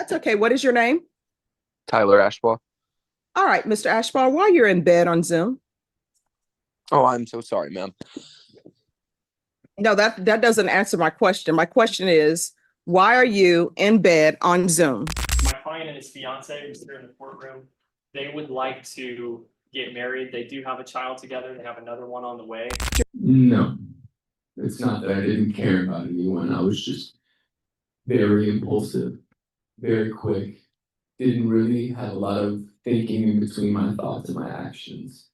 That's okay. What is your name? Tyler Ashbaugh. All right, Mr. Ashbaugh, while you're in bed on Zoom. Oh, I'm so sorry, ma'am. No, that doesn't answer my question. My question is, why are you in bed on Zoom? My client and his fiance was here in the courtroom. They would like to get married. They do have a child together. They have another one on the way. No, it's not that I didn't care about anyone. I was just very impulsive, very quick. Didn't really have a lot of thinking in between my thoughts and my actions.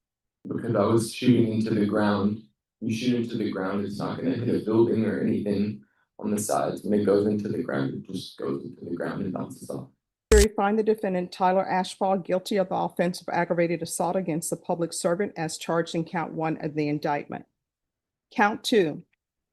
Because I was shooting into the ground. You shoot into the ground, it's not going to hit a building or anything on the sides. When it goes into the ground, it just goes into the ground and bounces off. Jury find the defendant Tyler Ashbaugh guilty of the offense of aggravated assault against the public servant as charged in count 1 of the indictment. Count 2.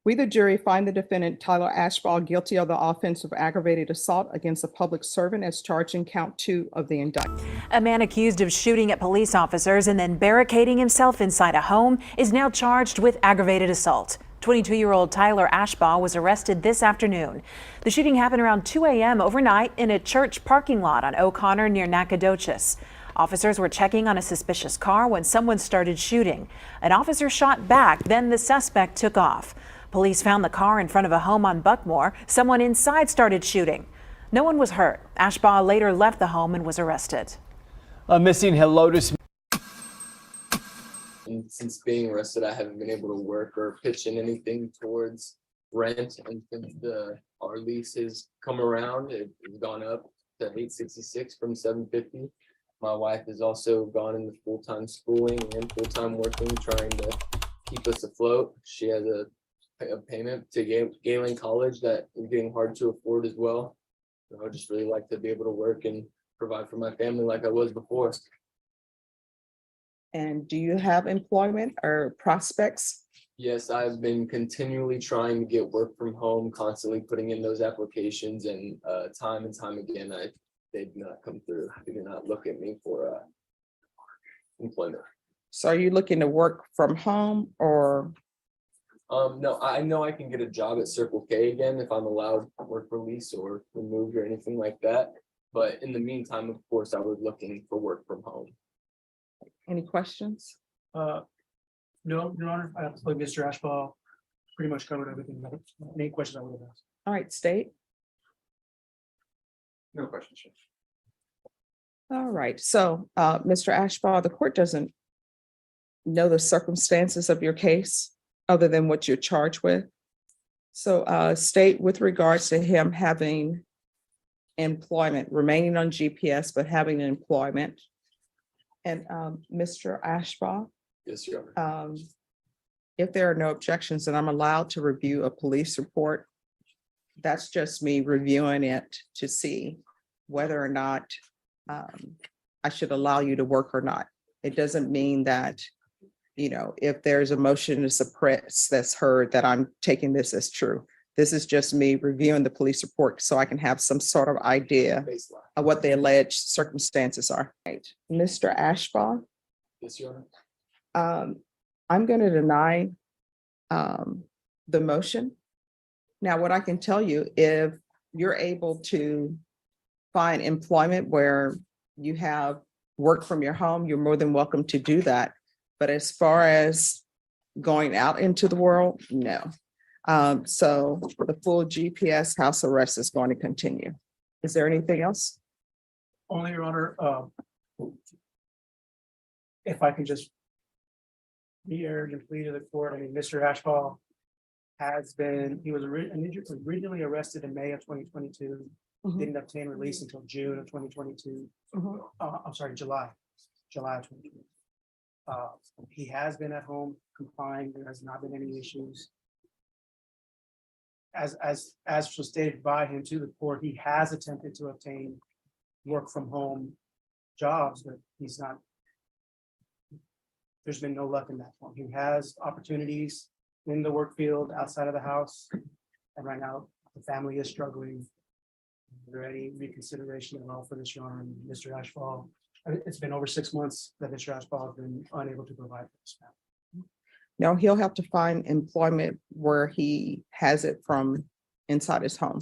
We, the jury, find the defendant Tyler Ashbaugh guilty of the offense of aggravated assault against a public servant as charged in count 2 of the indictment. A man accused of shooting at police officers and then barricading himself inside a home is now charged with aggravated assault. 22-year-old Tyler Ashbaugh was arrested this afternoon. The shooting happened around 2 a.m. overnight in a church parking lot on O'Connor near Nacogdoches. Officers were checking on a suspicious car when someone started shooting. An officer shot back, then the suspect took off. Police found the car in front of a home on Buckmore. Someone inside started shooting. No one was hurt. Ashbaugh later left the home and was arrested. Missing hello to. And since being arrested, I haven't been able to work or pitch in anything towards rent. And since our lease has come around, it's gone up to $866 from $750. My wife has also gone into full-time schooling and full-time working, trying to keep us afloat. She has a payment to Galen College that is getting hard to afford as well. I would just really like to be able to work and provide for my family like I was before. And do you have employment or prospects? Yes, I've been continually trying to get work from home, constantly putting in those applications, and time and time again, they did not come through. They did not look at me for employment. So are you looking to work from home or? No, I know I can get a job at Circle K again if I'm allowed work release or removed or anything like that. But in the meantime, of course, I was looking for work from home. Any questions? No, Your Honor. I believe Mr. Ashbaugh pretty much covered everything. Any questions I would have asked? All right, state. No questions. All right, so Mr. Ashbaugh, the court doesn't know the circumstances of your case other than what you're charged with. So state with regards to him having employment, remaining on GPS, but having employment. And Mr. Ashbaugh. Yes, Your Honor. If there are no objections, then I'm allowed to review a police report. That's just me reviewing it to see whether or not I should allow you to work or not. It doesn't mean that, you know, if there's a motion to suppress that's heard, that I'm taking this as true. This is just me reviewing the police report so I can have some sort of idea of what the alleged circumstances are. Right. Mr. Ashbaugh. Yes, Your Honor. I'm going to deny the motion. Now, what I can tell you, if you're able to find employment where you have work from your home, you're more than welcome to do that. But as far as going out into the world, no. So the full GPS house arrest is going to continue. Is there anything else? Only, Your Honor, if I can just be urged and plead to the court. I mean, Mr. Ashbaugh he was originally arrested in May of 2022. Didn't obtain release until June of 2022. I'm sorry, July of 2022. He has been at home confined. There has not been any issues. As was stated by him to the court, he has attempted to obtain work from home jobs, but there's been no luck in that one. He has opportunities in the work field outside of the house, and right now the family is struggling. Is there any reconsideration at all for this, Your Honor? And Mr. Ashbaugh, it's been over 6 months that Mr. Ashbaugh has been unable to provide for this family. No, he'll have to find employment where he has it from inside his home.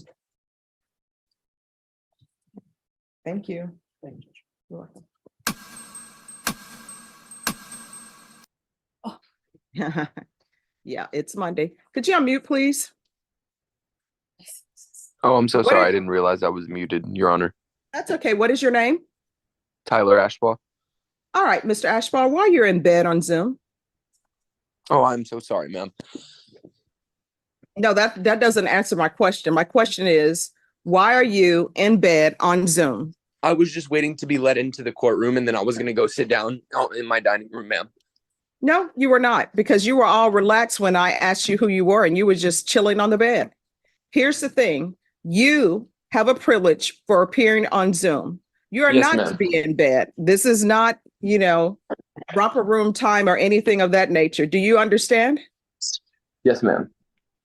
Thank you. Thank you. You're welcome. Yeah, it's Monday. Could you unmute, please? Oh, I'm so What sorry. is- I didn't realize I was muted, Your Honor. That's okay. What is your name? Tyler Ashbaugh. All right, Mr. Ashbaugh, while you're in bed on Zoom. Oh, I'm so sorry, ma'am. No, that doesn't answer my question. My question is, why are you in bed on Zoom? I was just waiting to be let into the courtroom, and then I was going to go sit down out in my dining room, ma'am. No, you were not, because you were all relaxed when I asked you who you were and you were just chilling on the bed. Here's the thing. You have a privilege for appearing on Zoom. You are Yes, not ma'am. to be in bed. This is not, romper room time or anything of that nature. Do you understand? Yes, ma'am.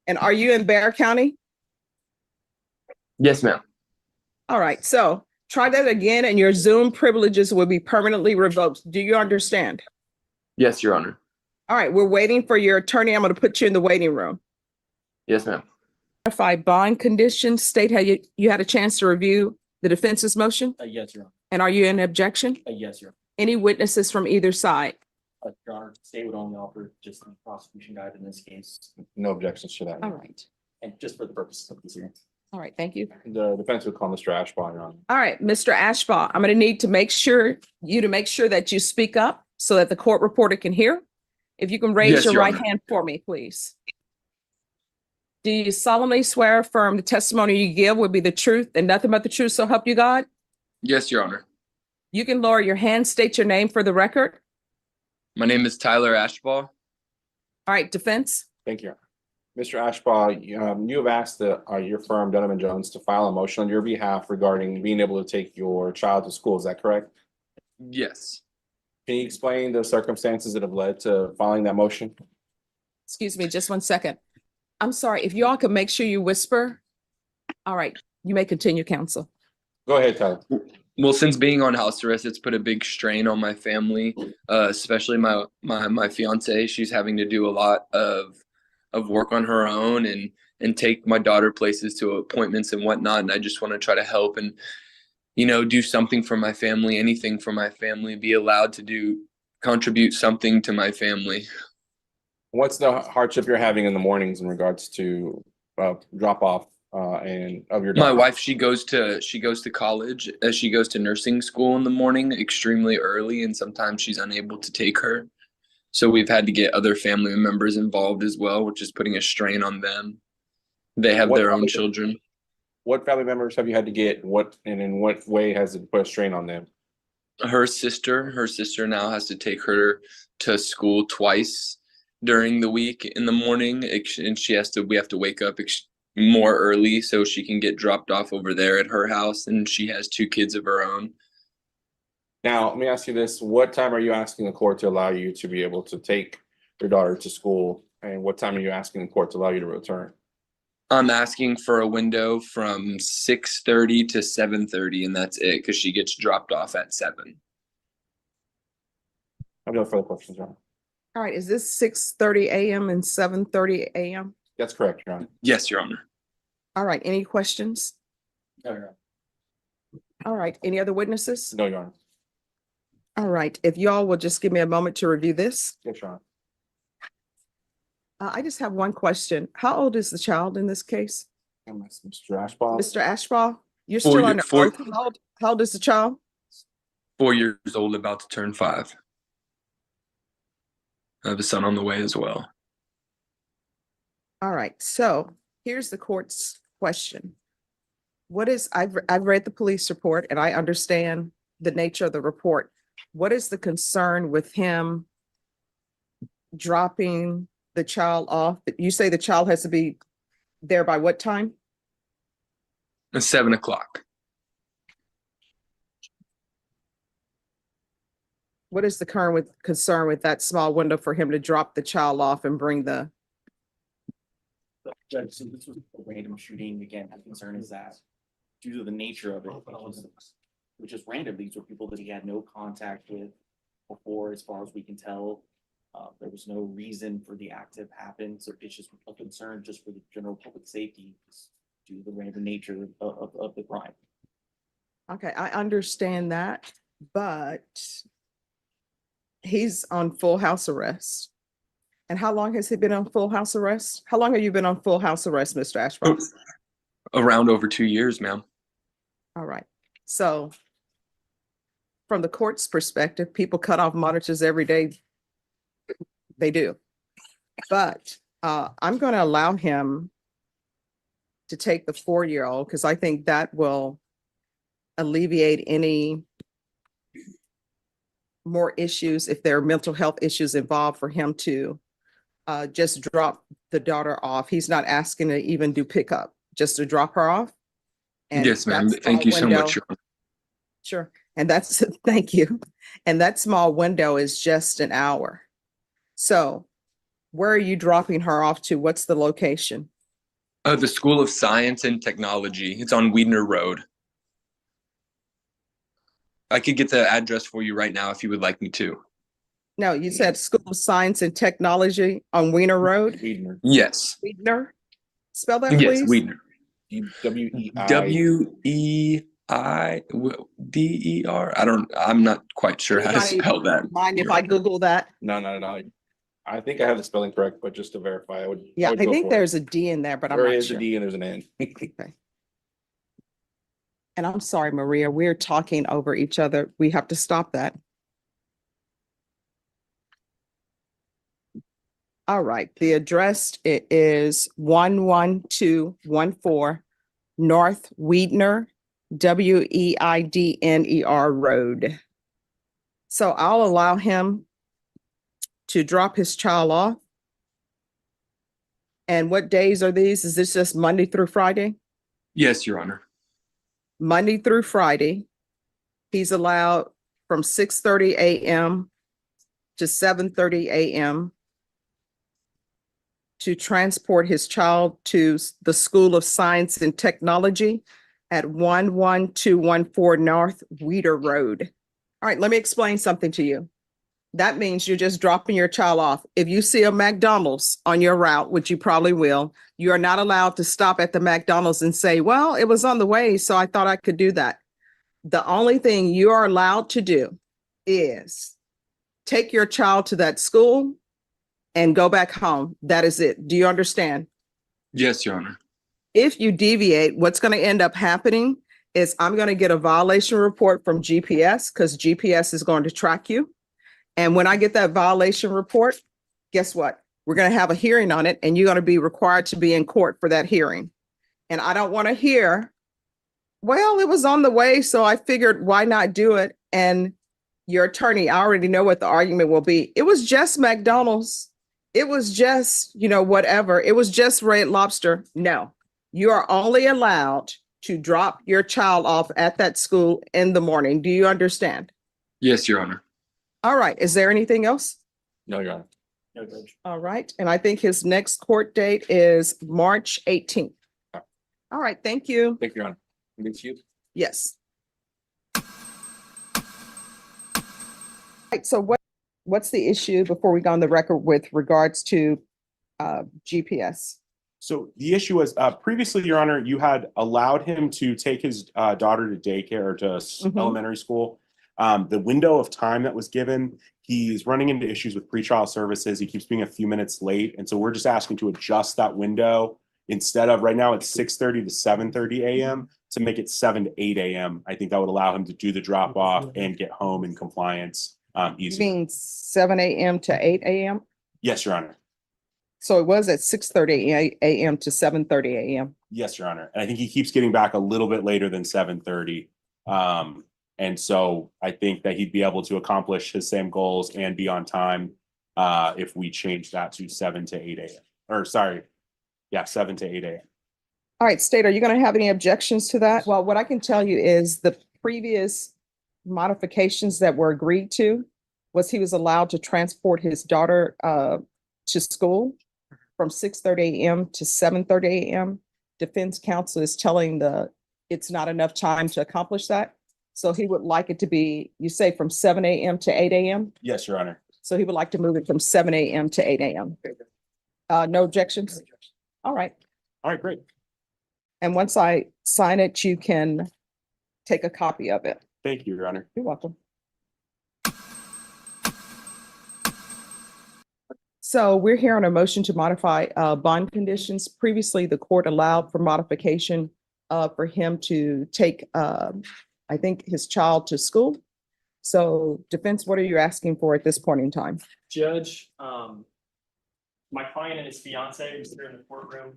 And are you in Bear County? Yes, ma'am. All right, so try that again and your Zoom privileges will be permanently revoked. Do you understand? Yes, Your Honor. All right, we're waiting for your attorney. I'm going to put you in the waiting room. Yes, ma'am. Modified bond conditions, state how you had a chance to review the defense's motion? Yes, Your Honor. And are you in objection? Yes, Your Any witnesses from either side? Honor. Your Honor, state would only offer just the prosecution guide in this case, No objections to that. All right. and just for the purposes of this hearing. All right, thank you. The defense would call Mr. Ashbaugh, Your Honor. All right, Mr. Ashbaugh, I'm going to need to make sure that you speak up so that the court reporter can hear. If you can raise Yes, your Your right Honor. hand for me, please. Do you solemnly swear or affirm the testimony you give will be the truth and nothing but the truth, so help you God? Yes, Your Honor. You can lower your hand, state your name for the record. My name is Tyler Ashbaugh. All right, defense. Thank you. Mr. Ashbaugh, you have asked your firm, Dunham & Jones, to file a motion on your behalf regarding being able to take your child to school. Is that correct? Yes. Can you explain the circumstances that have led to filing that motion? Excuse me, just 1 second. I'm sorry, if you all could make sure you whisper. All right, you may continue, counsel. Go ahead, Tyler. Well, since being on house arrest, it's put a big strain on my family, especially my fiance. She's having to do a lot of work on her own and take my daughter places to appointments and whatnot. And I just want to try to help and, do something for my family, anything for my family, be allowed to contribute something to my family. What's the hardship you're having in the mornings in regards to drop off and of your daughter? My wife, she goes to college. She goes to nursing school in the morning extremely early, and sometimes she's unable to take her. So we've had to get other family members involved as well, which is putting a strain on them. They have their own children. What family members have you had to get? In what way has it put a strain on them? Her sister now has to take her to school twice during the week in the morning, and we have to wake up more early so she can get dropped off over there at her house, and she has 2 kids of her own. Now, let me ask you this. What time are you asking the court to allow you to be able to take your daughter to school? And what time are you asking the court to allow you to return? I'm asking for a window from 6:30 to 7:30, and that's it, because she gets dropped off at 7. I have no further questions, Your Honor. All right, is this 6:30 a.m. and 7:30 a.m.? That's correct, Your Honor. Yes, Your Honor. All right, any questions? No, Your Honor. All right, any other witnesses? No, Your Honor. All right, if y'all will just give me a moment to review this. Yes, Your Honor. I just have one question. How old is the child in this case? Mr. Ashbaugh. Mr. Ashbaugh, you're 4 still under year- oath. How old is the child? 4 years old, about to turn 5. I have a son on the way as well. All right, so here's the court's question. I've read the police report and I understand the nature of the report. What is the concern with him dropping the child off? You say the child has to be there by what time? It's 7 o'clock. What is the current concern with that small window for him to drop the child off and bring the? Judge, so this was a random shooting. Again, my concern is that due to the nature of it, which is random, these were people that he had no contact with before, as far as we can tell. There was no reason for the act to have happened, so it's just a concern just for the general public safety, just due to the random nature of the crime. Okay, I understand that, but he's on full house arrest. And how long has he been on full house arrest? How long have you been on full house arrest, Mr. Ashbrook? Around over 2 years, ma'am. All right, so from the court's perspective, people cut off monitors every day. They do. But I'm going to allow him to take the 4-year-old because I think that will alleviate any more issues if there are mental health issues involved for him to just drop the daughter off. He's not asking to even do pickup, just to drop her off. And Yes, ma'am. that Thank you small so window- much, Your Honor. Sure. And that's, thank you. And that small window is just an hour. So where are you dropping her off to? What's the location? The School of Science and Technology. It's on Weidner Road. I could get the address for you right now if you would like me to. No, you said School of Science and Technology on Weiner Road? Weidner. Yes. Weidner? Spell that, Yes, please. Weidner. WEI. WEIDER. I'm not quite sure how to Anybody spell that. Mind if I Google that? No, not at all. I think I have the spelling correct, but just to verify, I would. Yeah, would I go think for it. there's a D in there, but I'm There not is a sure. D and there's an N. And I'm sorry, Maria, we're talking over each other. We have to stop that. All right, the address is 11214 North Weidner, WEIDNER Road. So I'll allow him to drop his child off. And what days are these? Is this just Monday through Friday? Yes, Your Honor. Monday through Friday. He's allowed from 6:30 a.m. to 7:30 a.m. to transport his child to the School of Science and Technology at 11214 North Weeder Road. All right, let me explain something to you. That means you're just dropping your child off. If you see a McDonald's on your route, which you probably will, you are not allowed to stop at the McDonald's and say, well, it was on the way, so I thought I could do that. The only thing you are allowed to do is take your child to that school and go back home. That is it. Do you understand? Yes, Your Honor. If you deviate, what's going to end up happening is I'm going to get a violation report from GPS because GPS is going to track you. And when I get that violation report, guess what? We're going to have a hearing on it and you're going to be required to be in court for that hearing. And I don't want to hear, well, it was on the way, so I figured why not do it? And your attorney, I already know what the argument will be. It was just McDonald's. It was just, whatever. It was just Red Lobster. No, you are only allowed to drop your child off at that school in the morning. Do you understand? Yes, Your Honor. All right. Is there anything else? No, Your Honor. No, Judge. All right. And I think his next court date is March 18th. All right. Thank you. Thank you, Your Honor. Thank you. Yes. Right. So what's the issue before we go on the record with regards to GPS? So the issue was previously, Your Honor, you had allowed him to take his daughter to daycare or to elementary school. The window of time that was given, he's running into issues with pretrial services. He keeps being a few minutes late. And so we're just asking to adjust that window. Instead of right now, it's 6:30 to 7:30 a.m. to make it 7 to 8 a.m. I think that would allow him to do the drop off and get home in compliance You easier. mean 7 a.m. to 8 a.m.? Yes, Your Honor. So it was at 6:30 a.m. to 7:30 a.m. Yes, Your Honor. And I think he keeps getting back a little bit later than 7:30. And so I think that he'd be able to accomplish his same goals and be on time if we change that to 7 to 8 a.m. Or sorry, 7 to 8 a.m. All right, State, are you going to have any objections to that? Well, what I can tell you is the previous modifications that were agreed to was he was allowed to transport his daughter to school from 6:30 a.m. to 7:30 a.m. Defense counsel is telling it's not enough time to accomplish that. So he would like it to be, you say from 7 a.m. to 8 a.m.? Yes, Your Honor. So he would like to move it from 7 a.m. to 8 a.m. No objections? All right. All right, great. And once I sign it, you can take a copy of it. Thank you, Your Honor. You're welcome. So we're here on a motion to modify bond conditions. Previously, the court allowed for modification for him to take, I think, his child to school. So defense, what are you asking for at this point in time? Judge, my client and his fiance, who's here in the courtroom,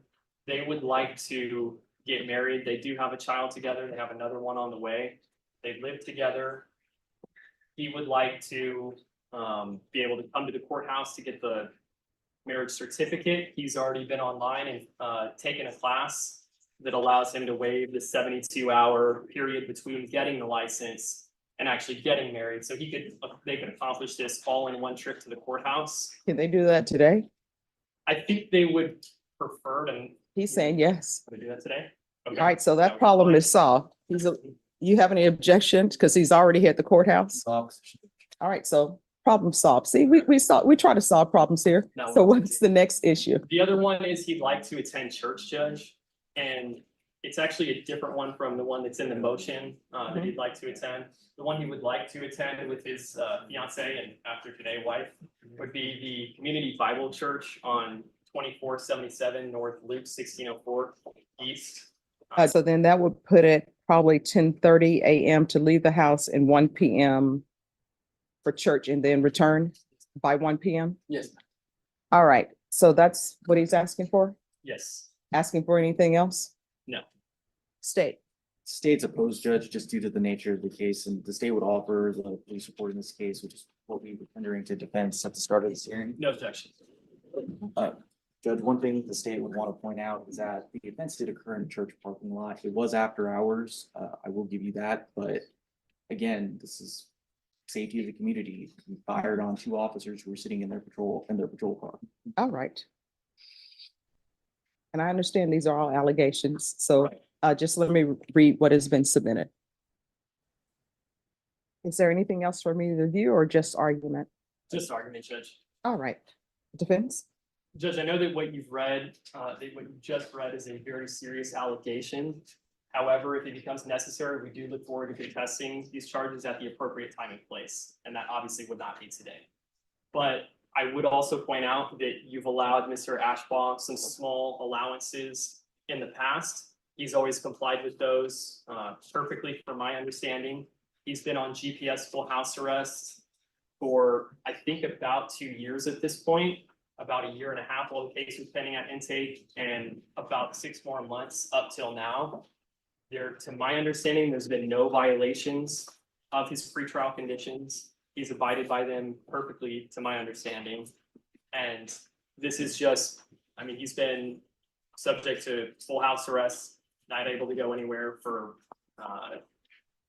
they would like to get married. They do have a child together. They have another one on the way. They live together. He would like to be able to come to the courthouse to get the marriage certificate. He's already been online and taken a class that allows him to waive the 72-hour period between getting the license and actually getting married. So they could accomplish this all in one trip to the courthouse. Can they do that today? I think they would prefer to. He's saying yes. Can we do that today? Okay. All right, so That that would be problem fine. is solved. You have any objections? Because he's already at the courthouse. All right, so problem solved. See, we try to solve problems here. No, So we're- what's the next issue? The other one is he'd like to attend church, Judge, and it's actually a different one from the one that's in the motion that he'd like to attend. The one he would like to attend with his fiance and after today wife would be the Community Bible Church on 2477 North Loop 1604 East. So then that would put it probably 10:30 a.m. to leave the house and 1 p.m. for church and then return by 1 p.m. Yes, All right, so that's what he's asking for? Yes, Asking for anything else? no. State. State's opposed, Judge, just due to the nature of the case, and the state would offer the police report in this case, which is what we were rendering to defense at the start of this hearing. No objection. Judge, one thing the state would want to point out is that the offense did occur in a church parking lot. It was after hours. I will give you that, but again, this is safety of the community. We fired on 2 officers who were sitting in their patrol car. All right. And I understand these are all allegations, so Right. just let me read what has been submitted. Is there anything else for me to review or just argument? Just argument, Judge. All right, defense? Judge, I know that what you've read, that what you just read is a very serious allegation. However, if it becomes necessary, we do look forward to contesting these charges at the appropriate time and place, and that obviously would not be today. But I would also point out that you've allowed Mr. Ashbaugh some small allowances in the past. He's always complied with those perfectly from my understanding. He's been on GPS full house arrest for, I think, about 2 years at this point, about 1.5 years while the case was pending at intake, and about 6 more months up till now. To my understanding, there's been no violations of his pretrial conditions. He's abided by them perfectly, to my understanding. And this is just, I mean, he's been subject to full house arrest, not able to go anywhere for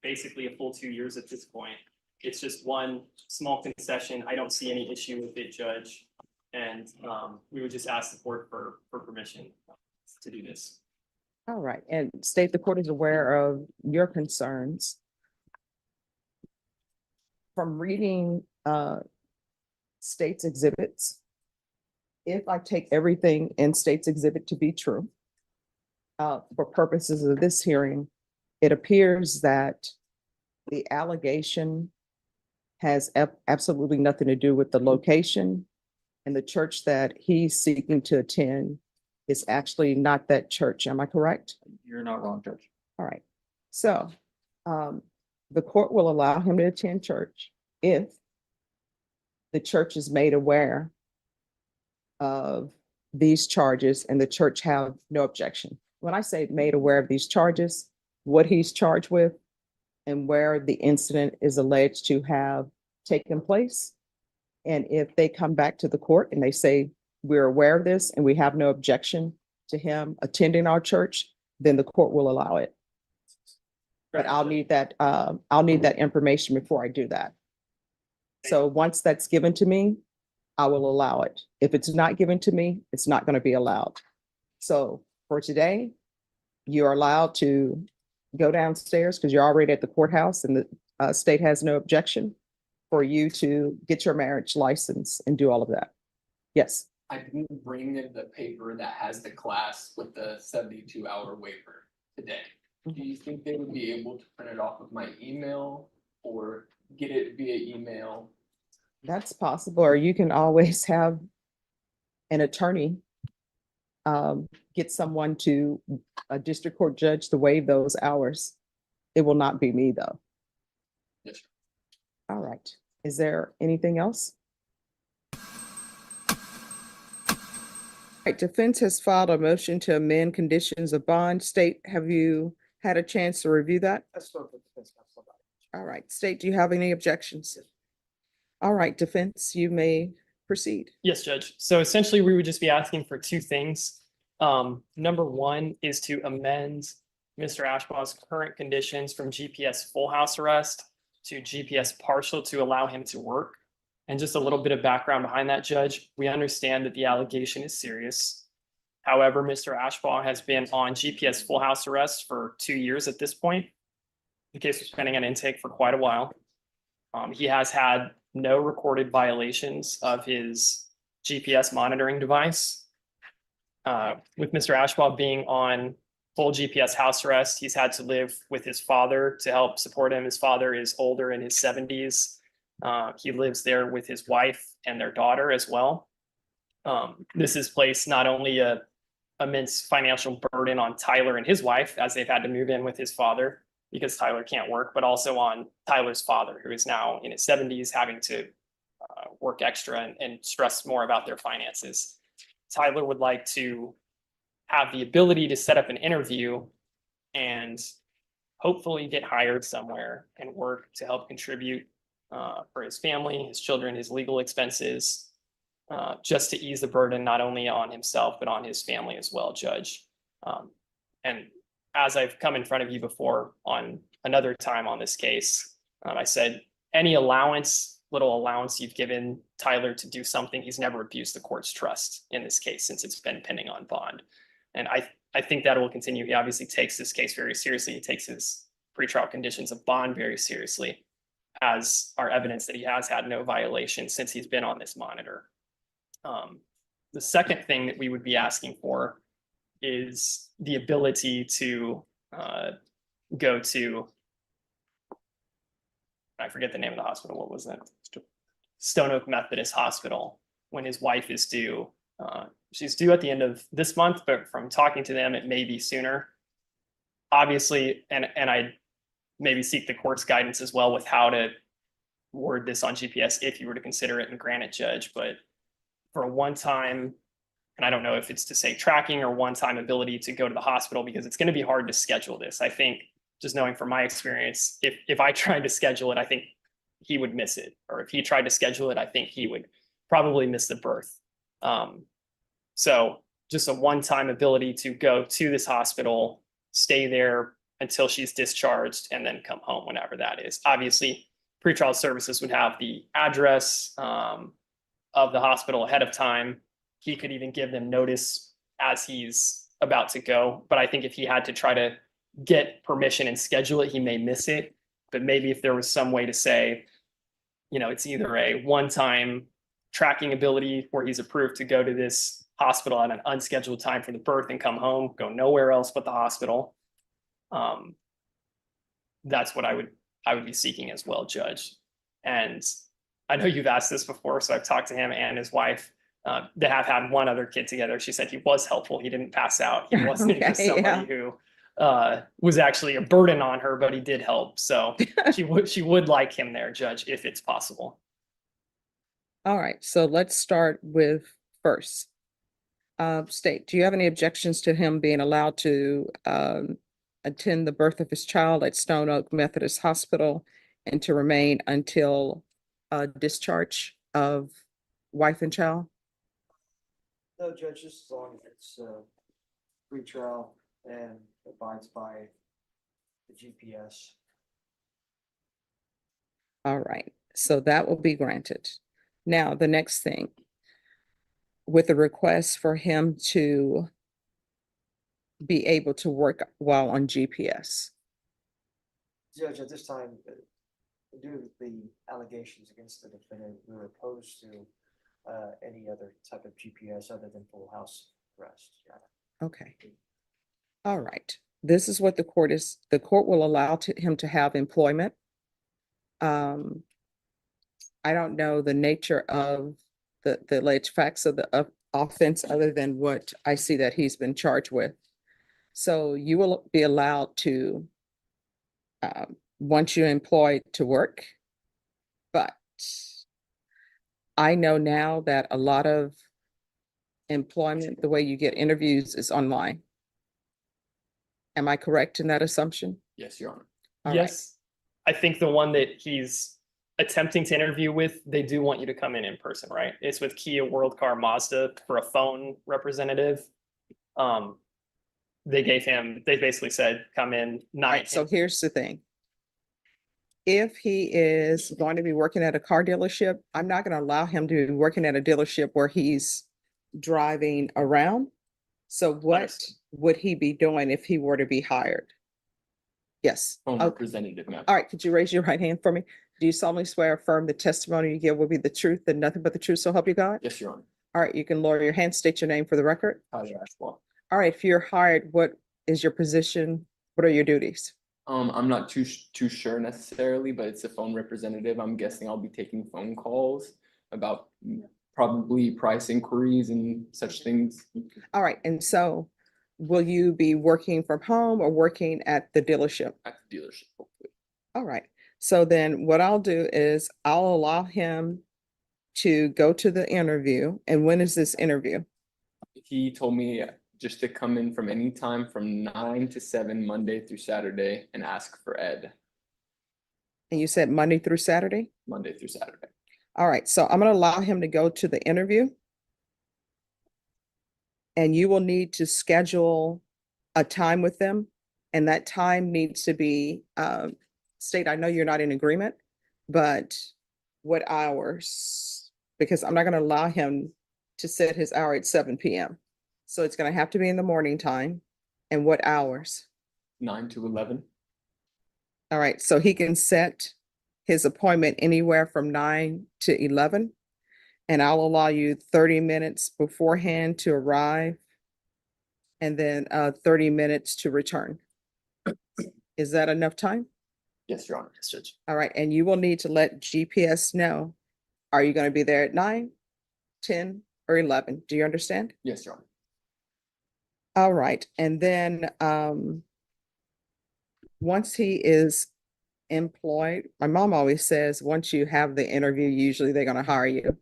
basically a full 2 years at this point. It's just one small concession. I don't see any issue with it, Judge. And we would just ask the court for permission to do this. All right, and state the court is aware of your concerns. From reading state's exhibits, if I take everything in state's exhibit to be true, for purposes of this hearing, it appears that the allegation has absolutely nothing to do with the location, and the church that he's seeking to attend is actually not that church. Am I correct? You're not wrong, Judge. All right. So the court will allow him to attend church if the church is made aware of these charges and the church have no objection. When I say made aware of these charges, what he's charged with and where the incident is alleged to have taken place. And if they come back to the court and they say, we're aware of this and we have no objection to him attending our church, then the court will allow it. But I'll need that information before I do that. So once that's given to me, I will allow it. If it's not given to me, it's not going to be allowed. So for today, you're allowed to go downstairs because you're already at the courthouse and the state has no objection for you to get your marriage license and do all of that. Yes. I didn't bring in the paper that has the class with the 72-hour waiver today. Do you think they would be able to print it off of my email or get it via email? That's possible, or you can always have an attorney get someone to a district court judge to waive those hours. It will not be me, though. Yes, sir. All right. Is there anything else? Right, defense has filed a motion to amend conditions of bond. State, have you had a chance to review that? All right, State, do you have any objections? All right, defense, you may proceed. Yes, Judge. So essentially, we would just be asking for two things. Number one is to amend Mr. Ashbaugh's current conditions from GPS full house arrest to GPS partial to allow him to work. And just a little bit of background behind that, Judge. We understand that the allegation is serious. However, Mr. Ashbaugh has been on GPS full house arrest for 2 years at this point. The case was pending on intake for quite a while. He has had no recorded violations of his GPS monitoring device. With Mr. Ashbaugh being on full GPS house arrest, he's had to live with his father to help support him. His father is older, in his 70s. He lives there with his wife and their daughter as well. This has placed not only a immense financial burden on Tyler and his wife, as they've had to move in with his father because Tyler can't work, but also on Tyler's father, who is now in his 70s, having to work extra and stress more about their finances. Tyler would like to have the ability to set up an interview and hopefully get hired somewhere and work to help contribute for his family, his children, his legal expenses, just to ease the burden not only on himself, but on his family as well, Judge. And as I've come in front of you before on another time on this case, I said, any little allowance you've given Tyler to do something, he's never abused the court's trust in this case since it's been pending on bond. And I think that will continue. He obviously takes this case very seriously. He takes his pretrial conditions of bond very seriously, as our evidence that he has had no violation since he's been on this monitor. The second thing that we would be asking for is the ability to go to, I forget the name of the hospital. What was that? Stone Oak Methodist Hospital, when his wife is due. She's due at the end of this month, but from talking to them, it may be sooner. Obviously, and I maybe seek the court's guidance as well with how to word this on GPS if you were to consider it and grant it, Judge. But for a one-time, and I don't know if it's to say tracking or one-time ability to go to the hospital, because it's going to be hard to schedule this. I think, just knowing from my experience, if I tried to schedule it, I think he would miss it. Or if he tried to schedule it, I think he would probably miss the birth. So just a one-time ability to go to this hospital, stay there until she's discharged, and then come home whenever that is. Obviously, pretrial services would have the address of the hospital ahead of time. He could even give them notice as he's about to go. But I think if he had to try to get permission and schedule it, he may miss it. But maybe if there was some way to say, it's either a one-time tracking ability where he's approved to go to this hospital at an unscheduled time for the birth and come home, go nowhere else but the hospital. That's what I would be seeking as well, Judge. And I know you've asked this before, so I've talked to him and his wife. They have had one other kid together. She said he was helpful. He didn't pass out. He wasn't just somebody who was actually a burden on her, but he did help. So she would like him there, Judge, if it's possible. All right, so let's start with first. State, do you have any objections to him being allowed to attend the birth of his child at Stone Oak Methodist Hospital and to remain until discharge of wife and child? No, Judge, just as long as it's pretrial and abides by the GPS. All right, so that will be granted. Now, the next thing, with a request for him to be able to work while on GPS. Judge, at this time, due to the allegations against the defendant, we were opposed to any other type of GPS other than full house arrest. Okay. All right. this is what the court will allow him to have employment. I don't know the nature of the alleged facts of the offense other than what I see that he's been charged with. So you will be allowed to, once you're employed, to work. But I know now that a lot of employment, the way you get interviews is online. Am I correct in that assumption? Yes, Your Honor. All right. Yes, I think the one that he's attempting to interview with, they do want you to come in person, right? It's with Kia World Car Mazda for a phone representative. They basically said, come in All 9. right, so here's the thing. If he is going to be working at a car dealership, I'm not going to allow him to be working at a dealership where he's driving around. So what Understood. would he be doing if he were to be hired? Yes. Phone Okay. representative, ma'am. All right, could you raise your right hand for me? Do you solemnly swear or affirm the testimony you give will be the truth and nothing but the truth, so help you God? Yes, Your Honor. All right, you can lower your hand, state your name for the record. Tyler Ashbaugh. All right, if you're hired, what is your position? What are your duties? I'm not too sure necessarily, but it's a phone representative. I'm guessing I'll be taking phone calls about probably price inquiries and such things. All right, and so will you be working from home or working at the dealership? At the dealership, hopefully. All right, so then what I'll do is I'll allow him to go to the interview. And when is this interview? He told me just to come in from any time from 9 to 7, Monday through Saturday, and ask for Ed, And you said Monday through Saturday? Monday through Saturday. All right, so I'm going to allow him to go to the interview. And you will need to schedule a time with them. And that time needs to be, state, I know you're not in agreement, but what hours? Because I'm not going to allow him to set his hour at 7 p.m. So it's going to have to be in the morning time. And what hours? 9 to 11. All right, so he can set his appointment anywhere from 9 to 11. And I'll allow you 30 minutes beforehand to arrive and then 30 minutes to return. Is that enough time? Yes, Your Honor. Yes, Judge. All right, and you will need to let GPS know. Are you going to be there at 9, 10, or 11? Do you understand? Yes, Your Honor. All right, and then once he is employed, my mom always says, once you have the interview, usually they're going to hire you.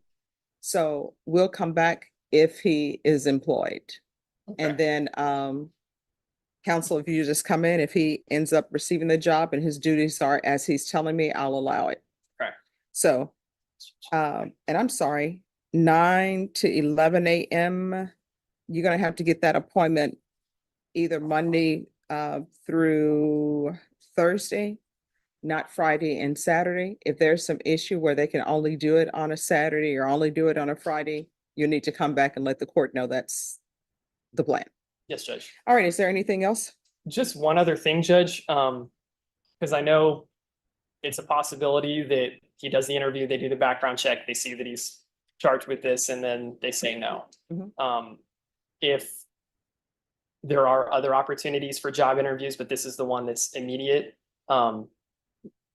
So we'll come back if he is employed. Okay. And then counsel, if you just come in, if he ends up receiving the job and his duties are as he's telling me, I'll allow it. Okay. So, and I'm sorry, 9 to 11 a.m., you're going to have to get that appointment either Monday through Thursday, not Friday and Saturday. If there's some issue where they can only do it on a Saturday or only do it on a Friday, you need to come back and let the court know that's the plan. Yes, Judge. All right, is there anything else? Just one other thing, Judge, because I know it's a possibility that he does the interview, they do the background check, they see that he's charged with this, and then they say no. Mhm. If there are other opportunities for job interviews, but this is the one that's immediate,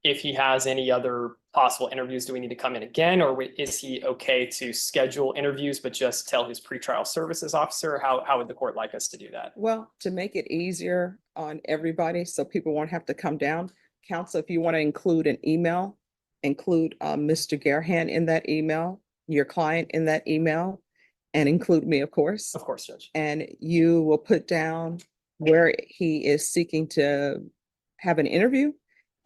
if he has any other possible interviews, do we need to come in again, or is he okay to schedule interviews but just tell his pretrial services officer? How would the court like us to do that? Well, to make it easier on everybody, so people won't have to come down, counsel, if you want to include an email, include Mr. Gerhan in that email, your client in that email, and include me, of course. Of course, Judge. And you will put down where he is seeking to have an interview.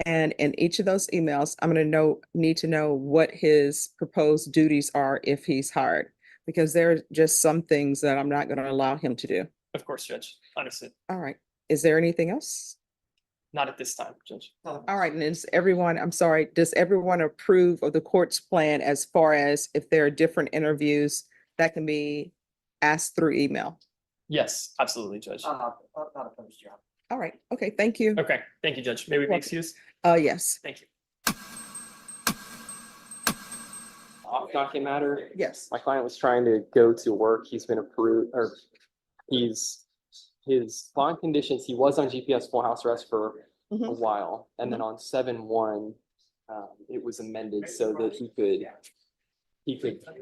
And in each of those emails, I'm going to need to know what his proposed duties are if he's hired, because there are just some things that I'm not going to allow him to do. Of course, Judge. Understood. All right. Is there anything else? Not at this time, Judge. All right. And does everyone approve of the court's plan as far as if there are different interviews that can be asked through email? Yes, absolutely, Judge. Not opposed, Your Honor. All right. Okay. Thank you. Okay, thank you, Judge. May we be Welcome. excused? Yes. Thank you. Off docket matter. Yes. My client was trying to go to work. He's been approved, or he's his bond conditions, he was on GPS full house arrest for a Mhm. while, and then on 7/1, it was amended so that he could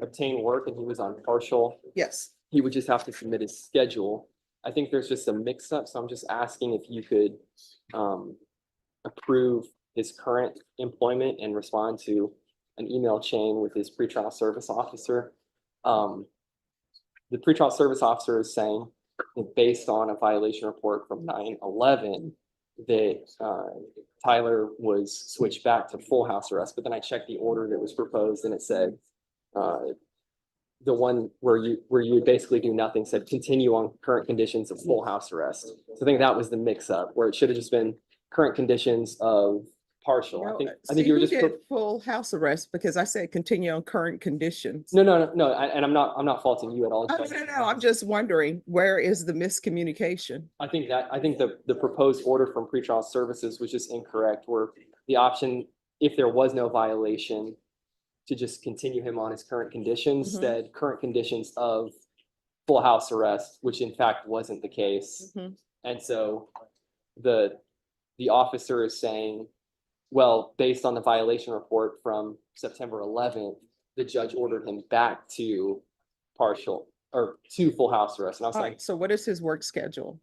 obtain work, and he was on partial. Yes. He would just have to submit his schedule. I think there's just a mix-up, so I'm just asking if you could approve his current employment and respond to an email chain with his pretrial service officer. The pretrial service officer is saying that based on a violation report from 9/11, that Tyler was switched back to full house arrest, but then I checked the order that was proposed and it said the one where you would basically do nothing said continue on current conditions of full house arrest. So I think that was the mix up where it should have just been current conditions of partial. I think you were just full house arrest because I said continue on current conditions. no, and I'm not faulting you at all. Oh, no, I'm just wondering, where is the miscommunication? I think the proposed order from pretrial services was just incorrect, where the option, if there was no violation, to just continue him on his current conditions, Mhm. said current conditions of full house arrest, which in fact wasn't the case. Mhm. And so the officer is saying, well, based on the violation report from September 11th, the judge ordered him back to partial or to full house arrest. And I was All like, right, so what is his work schedule?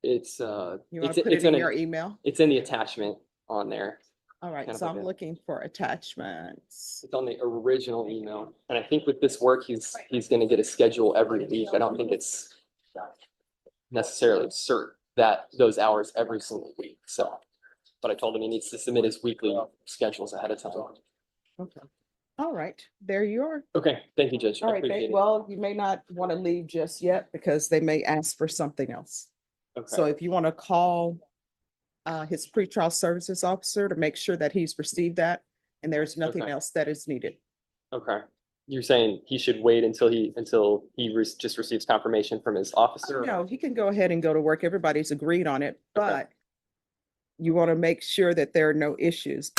it's You want it's to put it in your email? it's in the attachment on there. All right, kind of so like I'm a- looking for attachments. It's on the original email. And I think with this work, he's gonna get a schedule every week. I don't think it's necessarily certain that those hours every single week. So, but I told him he needs to submit his weekly schedules ahead of time. Okay. All right, there you are. Okay, thank you, Judge. All I right, appreciate it. well, you may not want to leave just yet because they may ask for something else. So Okay, if you want to call his pretrial services officer to make sure that he's received that and there's nothing Okay. else that is needed. okay. You're saying he should wait until he just receives confirmation from his officer? No, he can go ahead and go to work. Everybody's agreed on it, Okay. but you want to make sure that there are no issues.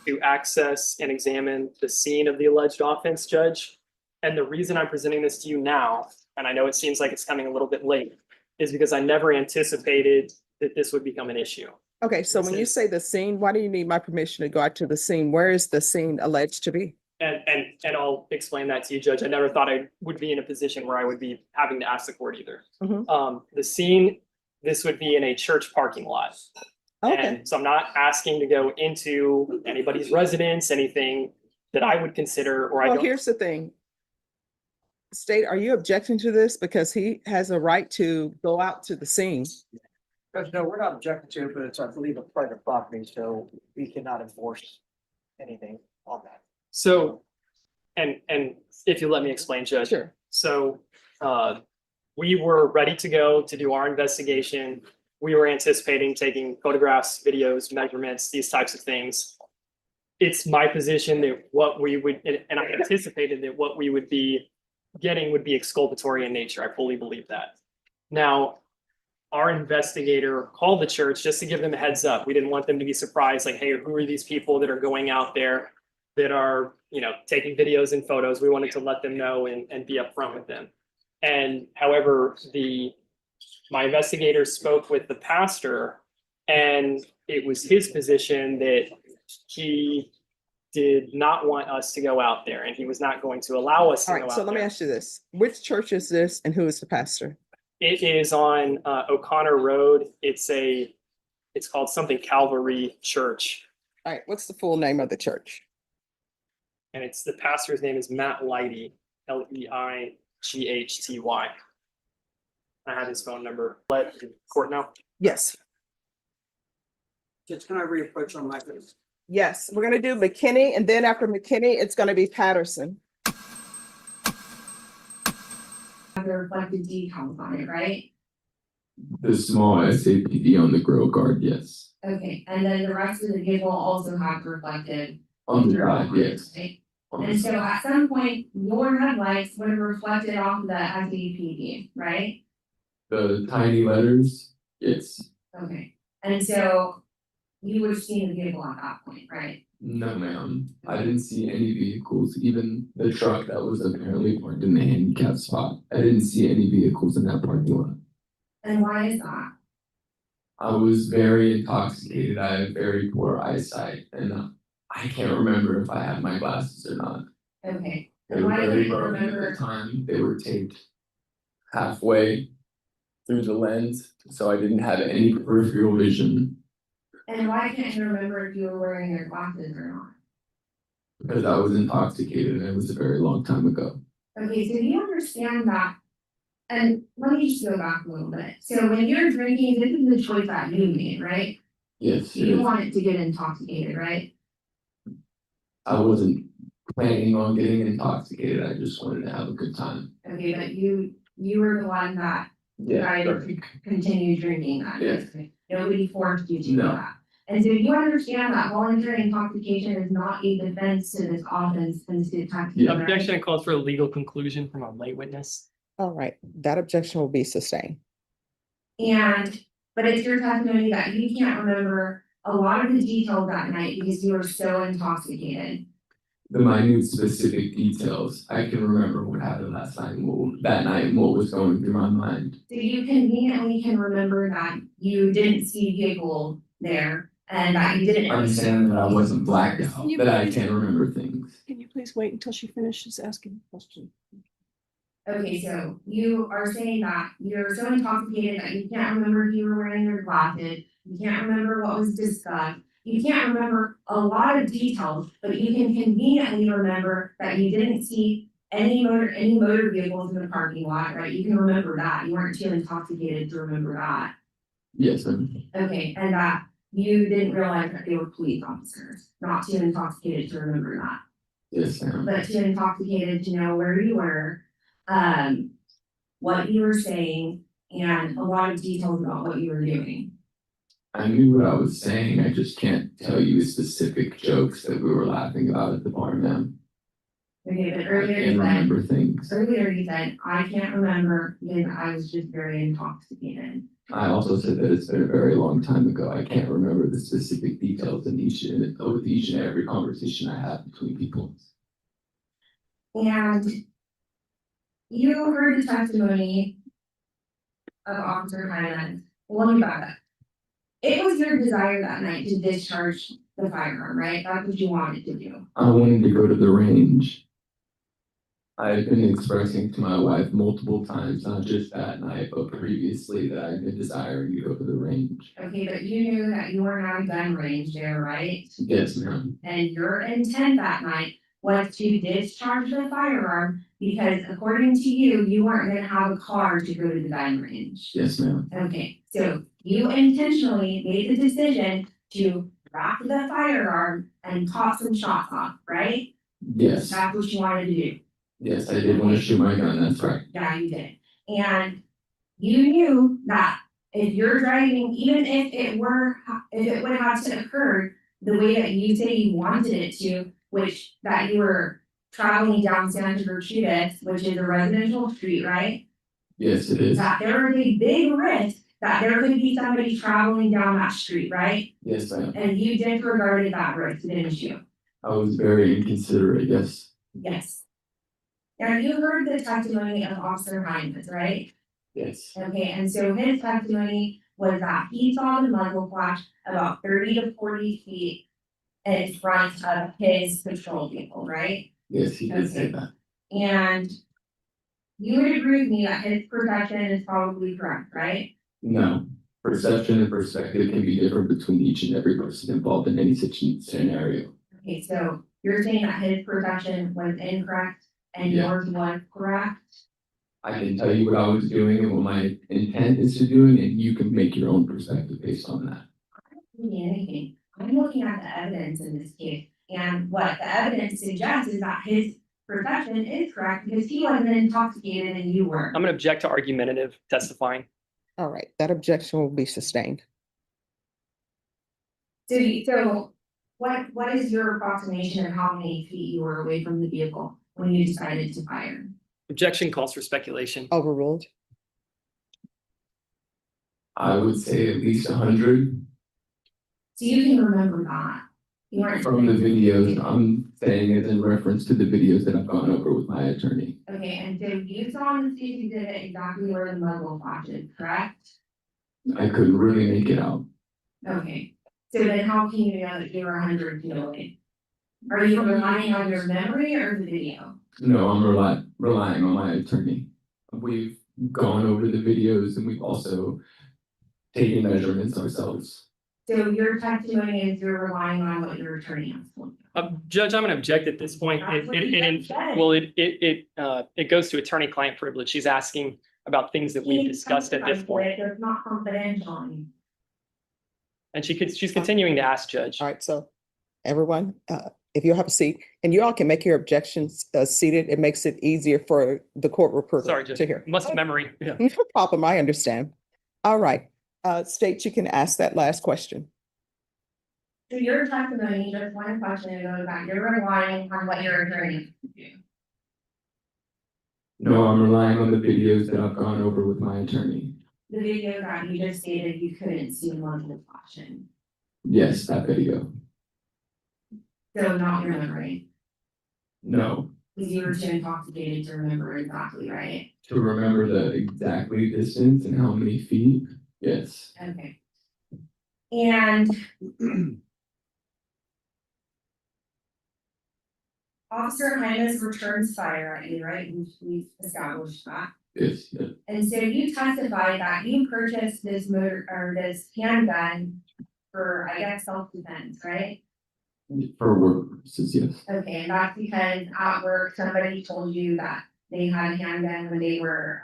To access and examine the scene of the alleged offense, Judge. And the reason I'm presenting this to you now, and I know it seems like it's coming a little bit late, is because I never anticipated that this would become an issue. Okay, so when you say the scene, why do you need my permission to go out to the scene? Where is the scene alleged to be? And I'll explain that to you, Judge. I never thought I would be in a position where I would be having to ask the court either. Mhm. The scene, this would be in a church parking lot. Okay, And so I'm not asking to go into anybody's residence, anything that I would consider, or I well, don't. here's the thing. State, are you objecting to this? Because he has a right to go out to the scene. Because no, we're not objecting to it, but it's, I believe, a private property, so we cannot enforce anything on that. So, and if you let me explain, Judge. Sure. So, we were ready to go to do our investigation. We were anticipating taking photographs, videos, measurements, these types of things. It's my position that what we would, and I anticipated that what we would be getting would be exculpatory in nature. I fully believe that. Now, our investigator called the church just to give them a heads up. We didn't want them to be surprised, like, hey, who are these people that are going out there that are, taking videos and photos? We wanted to let them know and be upfront with them. And however, my investigator spoke with the pastor, and it was his position that he did not want us to go out there, and he was not going to allow us to All go right, out so let me there. ask you this. Which church is this and who is the pastor? It is on O'Connor Road. It's called something Calvary Church, All right, what's the full name of the church? and the pastor's name is Matt Lighty, Leighty. I have his phone number. Let the court know. Yes, Just can I reapproach on my case? yes, we're gonna do McKinney, and then after McKinney, it's gonna be Patterson. The reflective decals on it, right? The small SAPD on the grill guard, yes. Okay, and then the rest of the vehicle also have reflective. On the drive, yes. Right? On And the- so at some point, your headlights would have reflected off of the SAPD, right? The tiny letters, yes. Okay, and so you would have seen the vehicle at that point, right? No, ma'am. I didn't see any vehicles, even the truck that was apparently parked in the handicap spot. I didn't see any vehicles in that parking lot. And why is that? I was very intoxicated. I have very poor eyesight, and I can't remember if I had my glasses or not. Okay. They And were why very can't you broken at the remember? time. They were taped halfway through the lens, so I didn't have any peripheral vision And why can't you remember if you were wearing your glasses or not? because I was intoxicated and it was a very long time ago. Okay, so do you understand that? And let me just go back a little bit. So when you're drinking, this is the choice that you made, right? Yes, it You is. wanted to get intoxicated, right? I wasn't planning on getting intoxicated. I just wanted to have a good time. Okay, but you were the one that Yeah. decided to continue drinking that. Yes. Nobody forced you to do No. that. And so you understand that voluntary intoxication is not a defense to this offense and to attack. Yeah. Objection calls for a legal conclusion from a lay witness. All right, that objection will be sustained. But it's your testimony that you can't remember a lot of the details that night because you were so intoxicated. The minute specific details, I can remember what happened last night, that night, and what was going through my mind. So you conveniently can remember that you didn't see people there and that you didn't. Understand that I wasn't blacked out, that I can't remember things. Can you please wait until she finishes asking the question? Okay, so you are saying that you're so intoxicated that you can't remember if you were wearing your glasses, you can't remember what was discussed, you can't remember a lot of details, but you can conveniently remember that you didn't see any motor vehicles in the parking lot, right? You can remember that. You weren't too intoxicated to remember that. Yes, ma'am. Okay, and that you didn't realize that they were police officers, not too intoxicated to remember that, Yes, ma'am. but too intoxicated to know where you were, what you were saying, and a lot of details about what you were doing. I knew what I was saying, I just can't tell you specific jokes that we were laughing about at the bar, ma'am. Okay, but I earlier can't remember things. you said, I can't remember because I was just very intoxicated. I also said that it's been a very long time ago. I can't remember the specific details with each and every conversation I have between people. And you heard the testimony of Officer Hyland. Well, let me back up. It was your desire that night to discharge the firearm, right? That's what you wanted to do. I wanted to go to the range. I've been expressing to my wife multiple times, not just that night, but previously, that I've been desiring to go to the range. Okay, but you knew that you were not a gun range there, right? Yes, ma'am. And your intent that night was to discharge the firearm because according to you, you weren't gonna have a car to go to the gun range. Yes, ma'am. Okay, so you intentionally made the decision to rack the firearm and pop some shots off, right? Yes. That's what you wanted to do. Yes, I did want to shoot my gun, that's right. Yeah, you did. And you knew that if you're driving, even if it would have to occur the way that you say you wanted it to, which that you were traveling down Santa Gertrudis, which is a residential street, right? Yes, it is. That there is a big risk that there could be somebody traveling down that street, right? Yes, ma'am. And you disregarded that risk, didn't you? I was very inconsiderate, yes. Yes. Now you heard the testimony of Officer Hines, right? Yes. Okay, and so his testimony was that he saw the muzzle flash about 30 to 40 feet in front of his patrol vehicle, right? Yes, he did say that. And you would agree with me that his perception is probably correct, right? No, perception and perspective can be different between each and every person involved in any such scenario. Okay, so you're saying that his perception was incorrect and Yeah. yours was correct? I can tell you what I was doing and what my intent is to doing, and you can make your own perspective based on that. I don't see anything. I'm looking at the evidence in this case, and what the evidence suggests is that his perception is correct because he wasn't intoxicated and you were. I'm gonna object to argumentative testifying. All right, that objection will be sustained. So what is your approximation of how many feet you were away from the vehicle when you decided to fire? Objection calls for speculation. Overruled. I would say at least 100. So you can remember that. You weren't. From the videos, I'm saying it in reference to the videos that I've gone over with my attorney. Okay, and so you saw on the CCTV exhibit exactly where the muzzle flashes, correct? I couldn't really make it out. Okay, so then how can you know that you were 100 feet away? Are you relying on your memory or the video? No, I'm relying on my attorney. We've gone over the videos and we've also taken measurements ourselves. So your testimony is you're relying on what your attorney has told you. Judge, I'm gonna object at this point. That's what you just said. Well, it goes to attorney-client privilege. She's asking about things that we've discussed at this point. It's not confidential. And she's continuing to ask, Judge. All right, so everyone, if you have a seat, and you all can make your objections seated, it makes it easier for the court reporter Sorry, Judge. to hear. Muscle memory. Yeah. No problem, I understand. All right, State, you can ask that last question. So your testimony, just one question ago, about you're relying on what your attorney do. No, I'm relying on the videos that I've gone over with my attorney. The video that you just stated you couldn't see muzzle flashing. Yes, that video. So not your memory, No, because you were too intoxicated to remember exactly, right? to remember the exactly distance and how many feet. Yes. Okay. And Officer Hymas returns fire at you, right? We've established that. Yes. Yeah. And so you testified that you purchased this motor or this handgun for, I guess, self-defense, right? For work purposes, yes. Okay, and that's because at work, somebody told you that they had a handgun when they were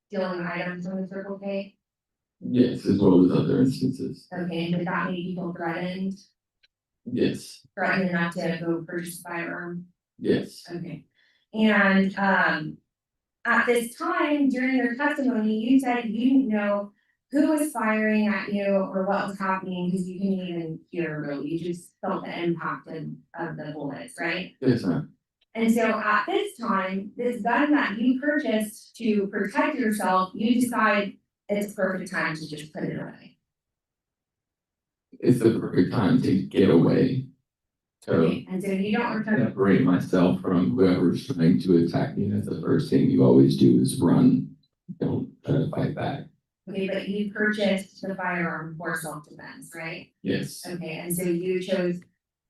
stealing items from the Circle K? Yes, as well as other instances. Okay, and did that make you feel threatened? Yes. Threatened enough to go purchase a firearm? Yes. Okay. And at this time, during your testimony, you said you didn't know who was firing at you or what was happening because you couldn't even hear really. You just felt the impact of the bullets, right? Yes, ma'am. And so at this time, this gun that you purchased to protect yourself, you decide it's perfect time to just put it away. It's the perfect time to get away. To Okay, and so you don't return. separate myself from whoever's trying to attack me. That's the first thing you always do is run. Don't try to fight back. Okay, but you purchased the firearm for self-defense, right? Yes. Okay, and so you chose,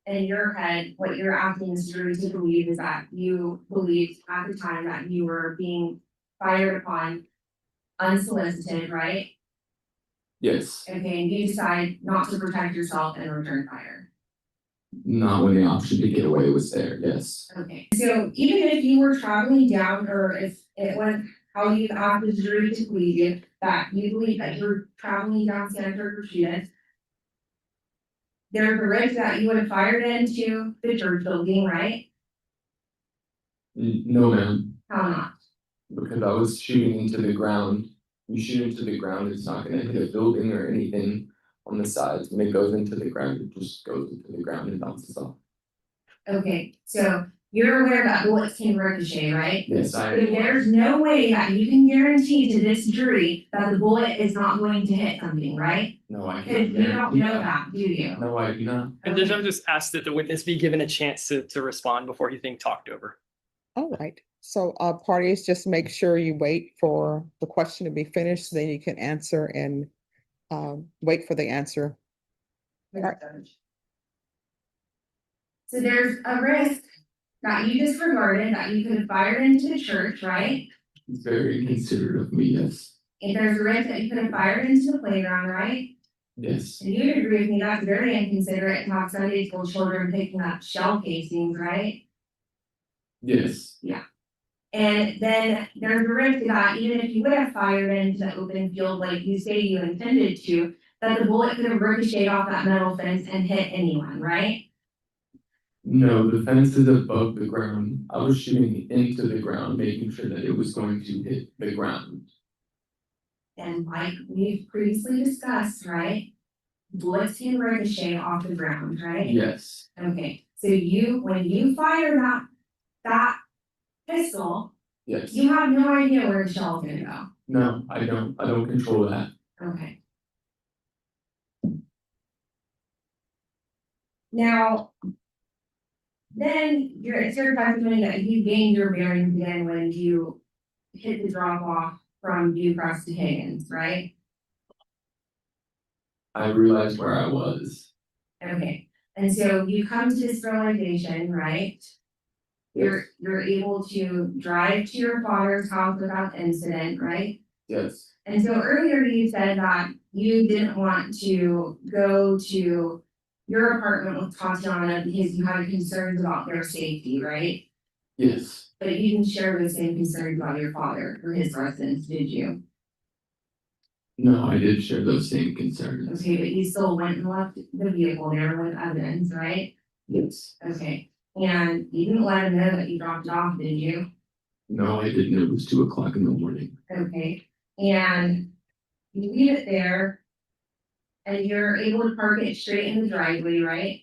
in your head, what you're asking the jury to believe is that you believed at the time that you were being fired upon unsolicited, right? Yes. Okay, and you decide not to protect yourself and return fire. Not when the option to get away was there. Yes. Okay, so even if you were traveling down, or if it was how you asked the jury to believe you, that you believe that you're traveling down Santa Cruz, there's a risk that you would have fired into the church building, right? No, ma'am. How not? Because I was shooting into the ground. You shoot into the ground, it's not gonna hit a building or anything on the sides. When it goes into the ground, it just goes into the ground and bounces off. Okay, so you're aware that bullets can ricochet, right? Yes, So there's no way that you can guarantee to this jury that the bullet is not going to hit something, right? No, I Because can't. you don't guarantee know that. that, do you? No, I do not. And Judge, I'm just asked that the witness be given a chance to respond before he's being talked over. All right, so parties, just make sure you wait for the question to be finished, then you can answer and wait for the answer. Right. So there's a risk that you disregarded that you could have fired into the church, right? It's very considerate of me, yes. And there's a risk that you could have fired into the playground, right? Yes. And you'd agree with me, that's very inconsiderate to have Sunday school children picking up shell casings, right? Yes. And then there's a risk that even if you would have fired into the open field like you say you intended to, that the bullet could have ricocheted off that metal fence and hit anyone, right? No, the fence is above the ground. I was shooting into the ground, making sure that it was going to hit the ground. And like we've previously discussed, right? Bullets can ricochet off the ground, right? Yes. Okay, so when you fire that pistol, Yes. you have no idea where the shell's gonna go. No, I don't. I don't control that. Okay. Now, then it's your testimony that you gained your bearings again when you hit the drop off from Viewcrest to Higgins, right? I realized where I was. Okay, and so you come to this realization, right? You're able to drive to your father's house without incident, right? Yes. And so earlier you said that you didn't want to go to your apartment with Tatiana because you had concerns about their safety, right? Yes. But you didn't share those same concerns about your father or his residence, did you? No, I did share those same concerns. Okay, but you still went and left the vehicle there with evidence, right? Yes. Okay, and you didn't let him know that you dropped it off, did you? No, I didn't. It was 2 o'clock in the morning. Okay, and you leave it there. And you're able to park it straight in the driveway, right?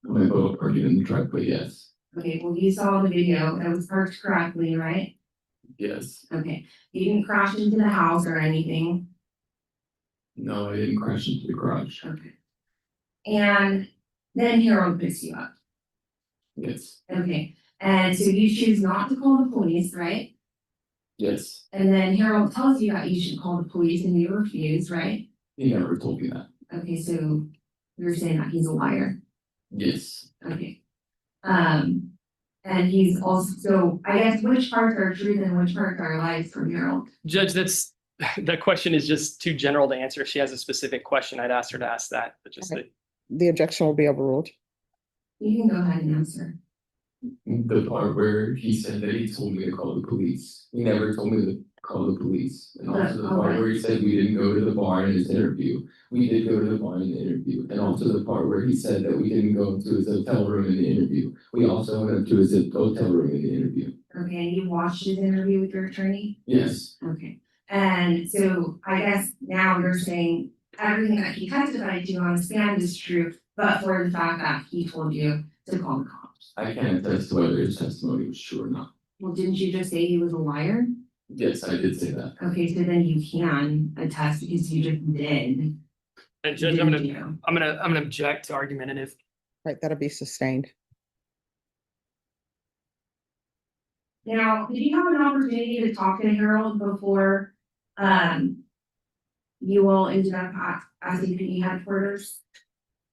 I'm able to park it in the driveway, yes. Okay, well, you saw the video, it was parked correctly, right? Yes. Okay, you didn't crash into the house or anything. No, I didn't crash into the garage. Okay. And then Harold picks you up. Yes. Okay, and so you choose not to call the police, right? Yes. And then Harold tells you that you should call the police and you refuse, right? He never told me that. Okay, so you're saying that he's a liar. Yes. Okay. And he's also, so I guess which parts are truth and which parts are lies from Harold? Judge, that question is just too general to answer. If she has a specific question, I'd ask her to ask that, but just Okay. The objection will be overruled. You can go ahead and answer. The part where he said that he told me to call the police. He never told me to call the police. And also the part where he said we didn't go to the bar in his interview. We did go to the bar in the interview. And also the part where he said that we didn't go to his hotel room in the interview. We also went up to his hotel room in the interview. Okay, and you watched his interview with your attorney? Yes. Okay, and so I guess now you're saying everything that he testified to on the stand is true, but for the fact that he told you to call the cops. I can't attest to whether his testimony was true or not. Well, didn't you just say he was a liar? Yes, I did say that. Okay, so then you can attest because you just did. And Judge, I'm didn't gonna you? object to argumentative. Right, that'll be sustained. Now, did you have an opportunity to talk to Harold before, you all ended up at CPD headquarters?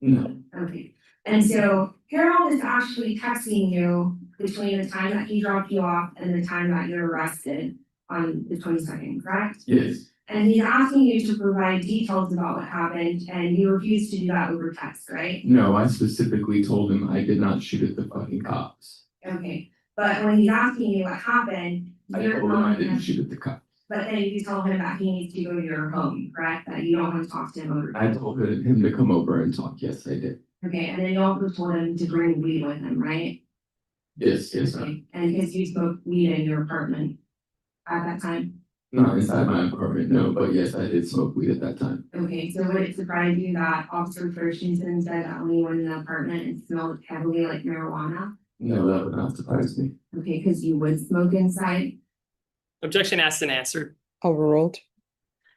No. Okay, and so Harold is actually texting you between the time that he dropped you off and the time that you're arrested on the 22nd, correct? Yes. And he's asking you to provide details about what happened, and you refused to do that over text, right? No, I specifically told him I did not shoot at the fucking cops. Okay, but when he's asking you what happened, I you're told him I telling didn't him, shoot at the cops. but then you tell him that he needs to go to your home, correct? That you don't want to talk to him over. I told him to come over and talk. Yes, I did. Okay, and then you also told him to bring weed with him, right? Yes, yes, ma'am. Okay, and because you smoked weed in your apartment at that time? Not inside my apartment, no, but yes, I did smoke weed at that time. Okay, so would it surprise you that Officer Christensen said that when you went in the apartment it smelled heavily like marijuana? No, that would not surprise me. Okay, because you would smoke inside, Objection asked and answered. Overruled.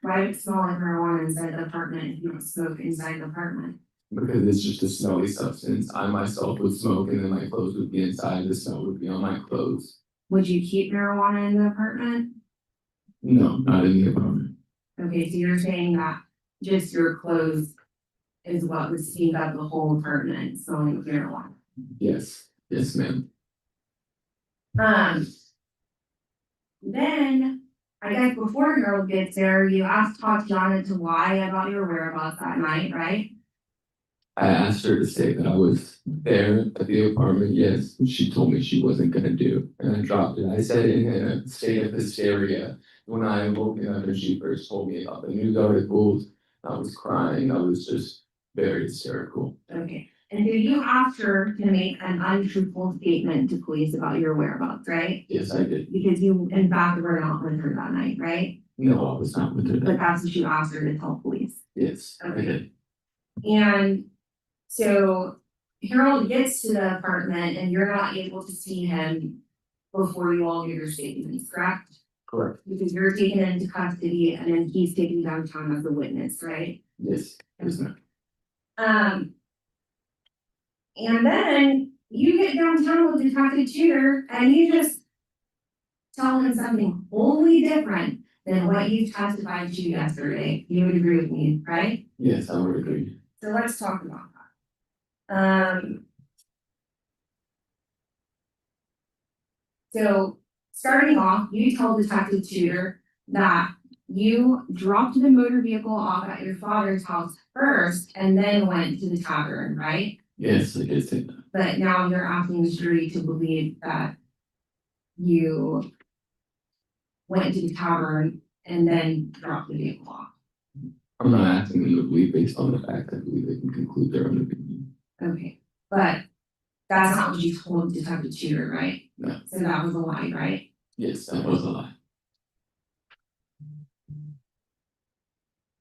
why would it smell like marijuana inside the apartment if you don't smoke inside the apartment? Because it's just a smelly substance. I myself would smoke and then my clothes would be inside, the smell would be on my clothes. Would you keep marijuana in the apartment? No, not in the apartment. Okay, so you're saying that just your clothes is what would steam up the whole apartment smelling of marijuana? Yes, yes, ma'am. Then, I guess before Harold gets there, you asked Tatiana to lie about your whereabouts that night, right? I asked her to say that I was there at the apartment, yes, and she told me she wasn't gonna do, and I dropped it. I said in a state of hysteria when I woke up and she first told me about the news articles. I was crying, I was just very hysterical. Okay, and so you asked her to make an untruthful statement to police about your whereabouts, right? Yes, I did. Because you, in fact, were not with her that night, right? No, I was not with her. But that's what you asked her to tell police. Yes, I Okay. did. And so Harold gets to the apartment and you're not able to see him before you all give your statements, correct? Correct. Because you're taken into custody and then he's taken downtown as a witness, right? Yes, yes, ma'am. And then you get downtown with Detective Tudor and you just tell him something wholly different than what you testified to yesterday. You would agree with me, right? Yes, I would agree. So let's talk about that. So starting off, you told Detective Tudor that you dropped the motor vehicle off at your father's house first and then went to the tavern, right? Yes, I did say that. But now you're asking the jury to believe that you went to the tavern and then dropped the vehicle off. I'm not asking them to believe based on the fact. I believe they can conclude their own opinion. Okay, but that's not what you told Detective Tudor, right? No. So that was a lie, right? Yes, that was a lie.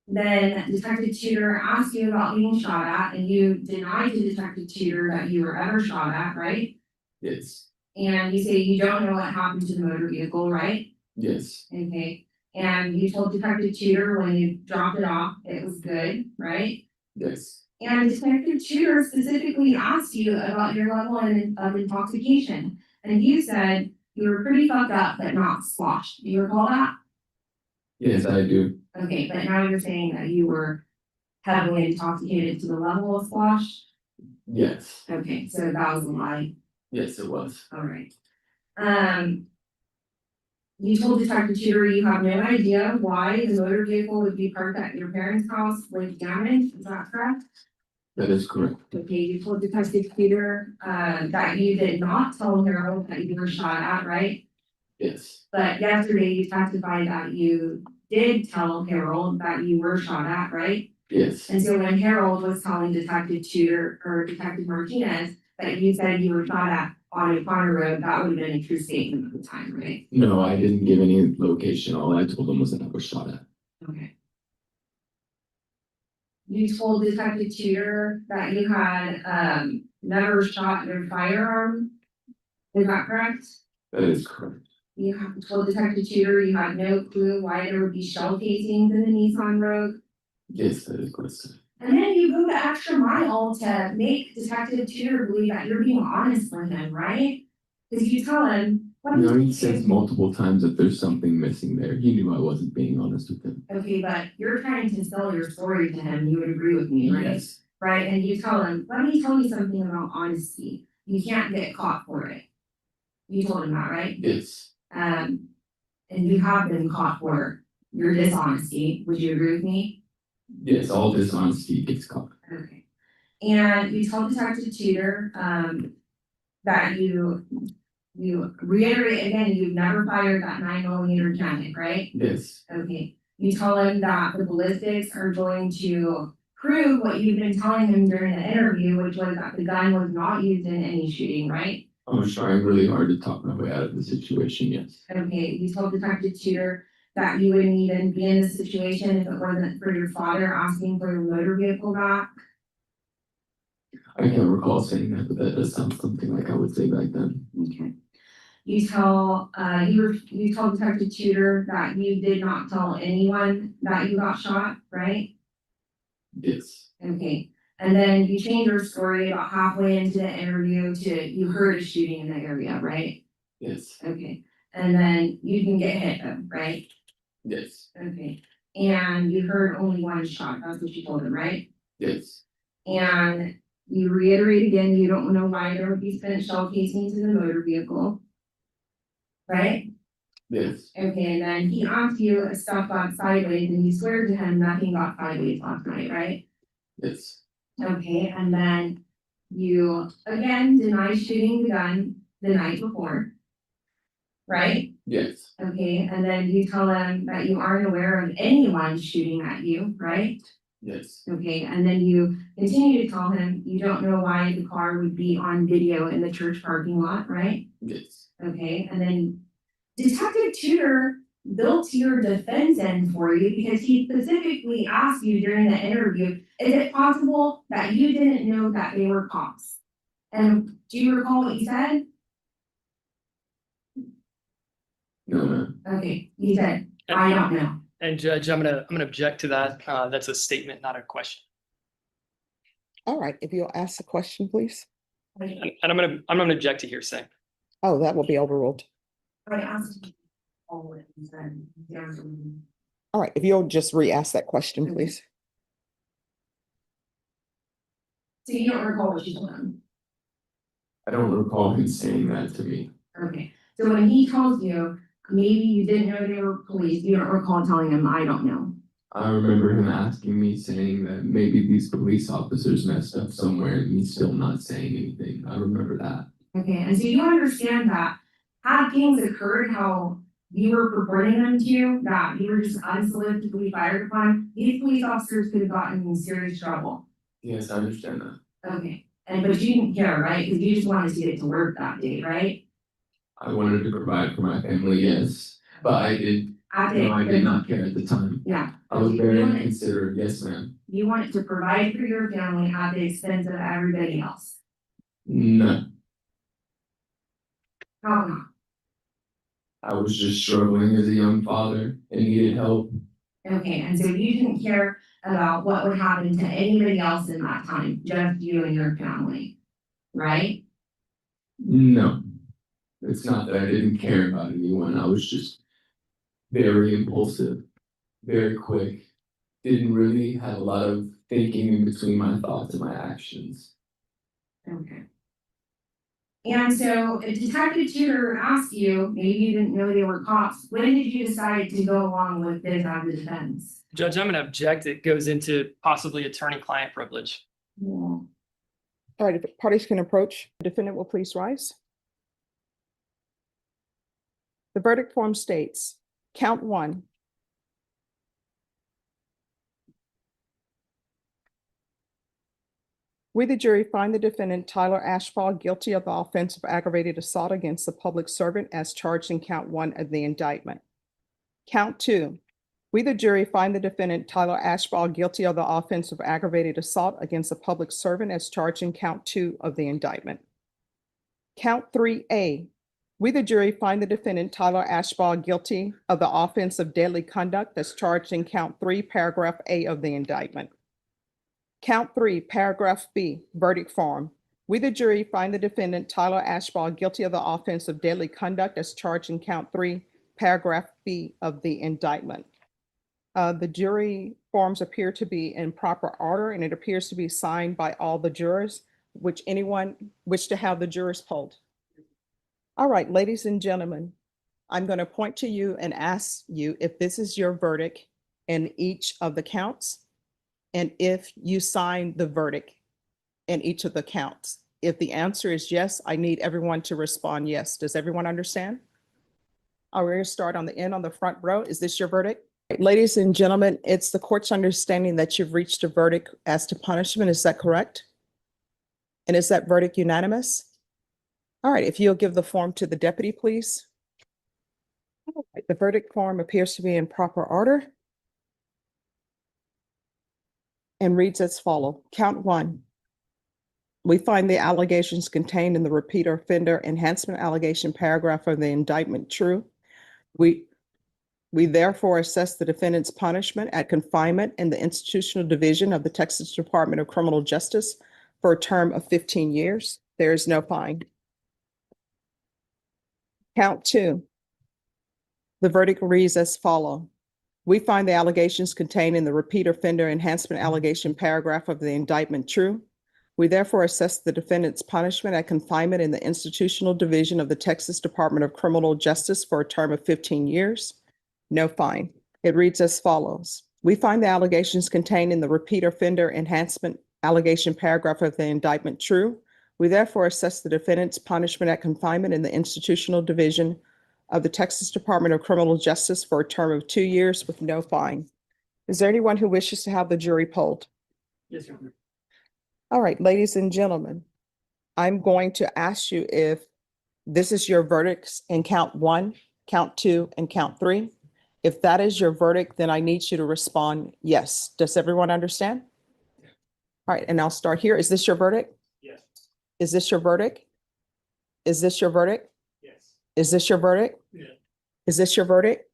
Then Detective Tudor asked you about being shot at, and you denied to Detective Tudor that you were ever shot at, right? Yes. And you say you don't know what happened to the motor vehicle, right? Yes. Okay, and you told Detective Tudor when you dropped it off, it was good, right? Yes. And Detective Tudor specifically asked you about your level of intoxication, and you said you were pretty fucked up, but not sloshed. Do you recall that? Yes, I do. Okay, but now you're saying that you were heavily intoxicated to the level of slosh? Yes. Okay, so that was a lie. Yes, it was. All right. You told Detective Tudor you have no idea why the motor vehicle would be parked at your parents' house with damage. Is that correct? That is correct. Okay, you told Detective Tudor that you did not tell Harold that you were shot at, right? Yes. But yesterday you testified that you did tell Harold that you were shot at, right? Yes. And so when Harold was telling Detective Tudor or Detective Martinez that you said you were shot at on a corner road, that would have been a true statement at the time, right? No, I didn't give any location. All I told them was that I was shot at. Okay. You told Detective Tudor that you had never shot your firearm. Is that correct? That is correct. You have told Detective Tudor you had no clue why there would be shell casings in the Nissan Rogue. Yes, that is correct. And then you go the extra mile to make Detective Tudor believe that you're being honest with him, right? Because you tell him, what You know, he did says multiple times that there's something missing there. He knew I wasn't being honest with him. Okay, but you're trying to sell your story to him. You would agree with me, right? Yes. Right, and you tell him, let me tell you something about honesty. You can't get caught for it. You told him that, right? Yes. And you have been caught for your dishonesty. Would you agree with me? Yes, all dishonesty gets caught. Okay. And you told Detective Tudor that you reiterate again, you've never fired that 9mm cannon, right? Yes. Okay. You tell him that the ballistics are going to prove what you've been telling him during the interview, which was that the gun was not used in any shooting, right? I was trying really hard to talk my way out of the situation, yes. Okay, you told Detective Tudor that you wouldn't even be in this situation if it wasn't for your father asking for your motor vehicle back. I can't recall saying that, but that does sound something like I would say back then. Okay. You told Detective Tudor that you did not tell anyone that you got shot, right? Yes. Okay. And then you changed your story about halfway into the interview to you heard a shooting in the area, right? Yes. Okay. And then you didn't get hit though, right? Yes. Okay. And you heard only one shot. That's what you told him, right? Yes. And you reiterate again, you don't know why there would be spent shell casings in the motor vehicle. Right? Yes. Okay, and then he asked you if stuff got sideways and you swear to him nothing got sideways last night, right? Yes. Okay, and then you again deny shooting the gun the night before. Right? Yes. Okay, and then you tell him that you aren't aware of anyone shooting at you, right? Yes. Okay, and then you continue to tell him you don't know why the car would be on video in the church parking lot, right? Yes. Okay, and then Detective Tudor built your defense end for you because he specifically asked you during the interview, is it possible that you didn't know that they were cops? And do you recall what you said? No. Okay, you said, I don't know. And Judge, I'm gonna object to that. That's a statement, not a question. All right, if you'll ask the question, please. And I'm gonna object to hearsay. Oh, that will be overruled. I asked all of it, and then the answer was- All right, if you'll just re-ask that question, please. So you don't recall what you told him? I don't recall him saying that to me. Okay, so when he told you, maybe you didn't know they were police, you don't recall telling him, I don't know. I remember him asking me, saying that maybe these police officers messed up somewhere, and me still not saying anything. I remember that. Okay, and so you understand that had things occurred how you were purporting them to, that you were just unsolicitably fired upon, these police officers could have gotten in serious trouble. Yes, I understand that. Okay, but you didn't care, right? Because you just wanted to get to work that day, right? I wanted to provide for my family, yes, but I did. I No, I did did, not care at the time. yeah. I was Okay, very you wanted- inconsiderate, yes, ma'am. You wanted to provide for your family at the expense of everybody else. No, How not? I was just struggling as a young father and needed help. Okay, and so you didn't care about what would happen to anybody else in that time, just you and your family, right? No, it's not that I didn't care about anyone. I was just very impulsive, very quick. Didn't really have a lot of thinking in between my thoughts and my actions. Okay. And so a detective tutor asked you, maybe you didn't know they were cops, when did you decide to go along with this as a defense? Judge, I'm gonna object. It goes into possibly attorney-client privilege. Yeah. All right, if parties can approach, the defendant will please rise. The verdict form states, count one. We, the jury, find the defendant Tyler Ashfall guilty of the offense of aggravated assault against the public servant as charged in count one of the indictment. Count two. We, the jury, find the defendant Tyler Ashfall guilty of the offense of aggravated assault against a public servant as charged in count two of the indictment. Count 3A. We, the jury, find the defendant Tyler Ashfall guilty of the offense of deadly conduct as charged in count 3, paragraph A of the indictment. Count 3, paragraph B, verdict form. We, the jury, find the defendant Tyler Ashfall guilty of the offense of deadly conduct as charged in count 3, paragraph B of the indictment. The jury forms appear to be in proper order, and it appears to be signed by all the jurors. Which anyone wish to have the jurors polled? All right, ladies and gentlemen, I'm going to point to you and ask you if this is your verdict in each of the counts, and if you sign the verdict in each of the counts. If the answer is yes, I need everyone to respond yes. Does everyone understand? We're going to start on the end on the front row. Is this your verdict? Ladies and gentlemen, it's the court's understanding that you've reached a verdict as to punishment. Is that correct? And is that verdict unanimous? All right, if you'll give the form to the deputy, please. All right, the verdict form appears to be in proper order and reads as follows. Count one. We find the allegations contained in the repeat offender enhancement allegation paragraph of the indictment true. We therefore assess the defendant's punishment at confinement in the institutional division of the Texas Department of Criminal Justice for a term of 15 years. There is no fine. Count two. The verdict reads as follows. We find the allegations contained in the repeat offender enhancement allegation paragraph of the indictment true. We therefore assess the defendant's punishment at confinement in the institutional division of the Texas Department of Criminal Justice for a term of 15 years. No fine. It reads as follows. We find the allegations contained in the repeat offender enhancement allegation paragraph of the indictment true. We therefore assess the defendant's punishment at confinement in the institutional division of the Texas Department of Criminal Justice for a term of 2 years with no fine. Is there anyone who wishes to have the jury polled? Yes, Your Honor. All right, ladies and gentlemen, I'm going to ask you if this is your verdicts in count one, count two, and count three. If that is your verdict, then I need you to respond yes. Does everyone understand? All right, and I'll start here. Is this your verdict? Yes. Is this your verdict? Is this your verdict? Yes. Is this your verdict? Yeah. Is this your verdict?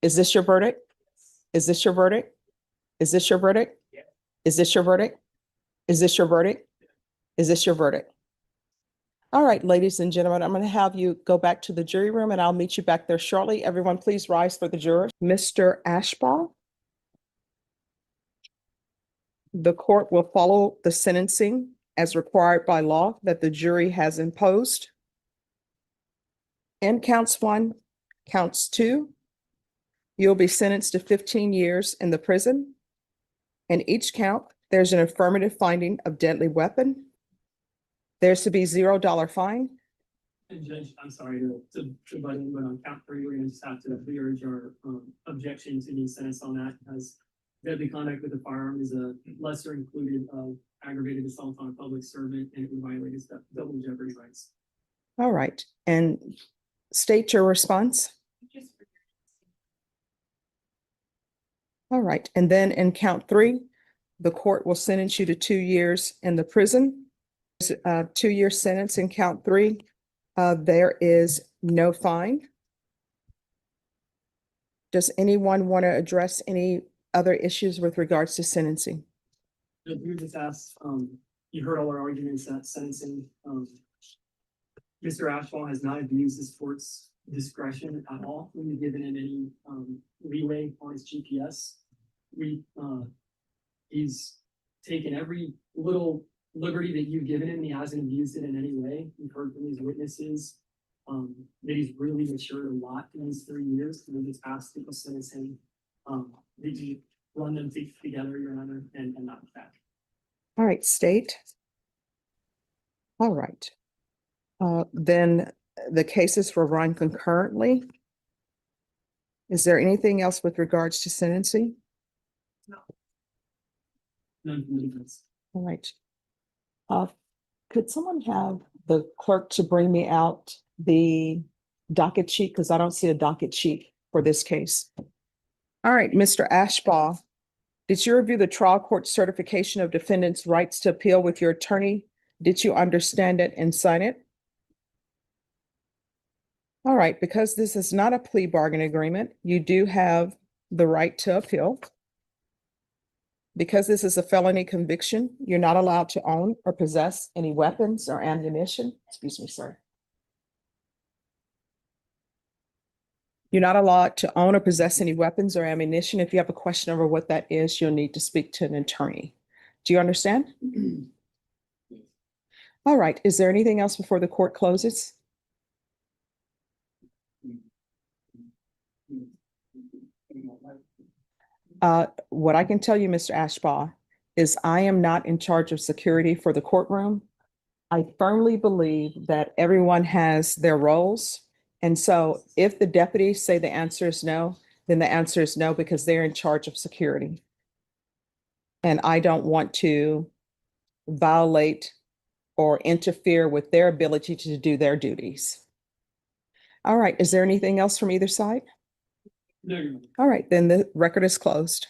Is this your verdict? Is this your verdict? Is this your verdict? Yeah. Is this your verdict? Is this your verdict? Is this your verdict? All right, ladies and gentlemen, I'm going to have you go back to the jury room and I'll meet you back there shortly. Everyone, please rise for the jurors. Mr. Ashbaugh. The court will follow the sentencing as required by law that the jury has imposed. In counts 1, counts 2, you'll be sentenced to 15 years in the prison. In each count, there's an affirmative finding of deadly weapon. There's to be $0 fine. And Judge, I'm sorry to butt in, but on count 3, we're gonna just have to urge our objection to the sentence on that, because deadly conduct with a firearm is a lesser included of aggravated assault on a public servant, and it would violate his double jeopardy rights. All right, and state your response. All right, and then in count 3, the court will sentence you to 2 years in the prison. 2-year sentence in count 3. There is no fine. Does anyone want to address any other issues with regards to sentencing? Judge, we just asked, you heard all our arguments at sentencing. Mr. Ashbaugh has not abused his court's discretion at all when you've given him any leeway on his GPS. He's taken every little liberty that you've given him. He hasn't abused it in any way. We've heard from these witnesses that he's really matured a lot in these 3 years. And we just asked that you sentence him. Did you run them together, Your Honor, and not back? All right, state. All right. Then the cases were run concurrently. Is there anything else with regards to sentencing? No. None from the defense. All right. Could someone have the clerk to bring me out the docket sheet? Because I don't see a docket sheet for this case. All right, Mr. Ashbaugh, did you review the trial court certification of defendant's rights to appeal with your attorney? Did you understand it and sign it? All right, because this is not a plea bargain agreement, you do have the right to appeal. Because this is a felony conviction, you're not allowed to own or possess any weapons or ammunition. Excuse me, sir. You're not allowed to own or possess any weapons or ammunition. If you have a question over what that is, you'll need to speak to an attorney. Do you understand? All right. Is there anything else before the court closes? What I can tell you, Mr. Ashbaugh, is I am not in charge of security for the courtroom. I firmly believe that everyone has their roles. And so if the deputies say the answer is no, then the answer is no, because they're in charge of security. And I don't want to violate or interfere with their ability to do their duties. All right. Is there anything else from either side? No. All right, then the record is closed.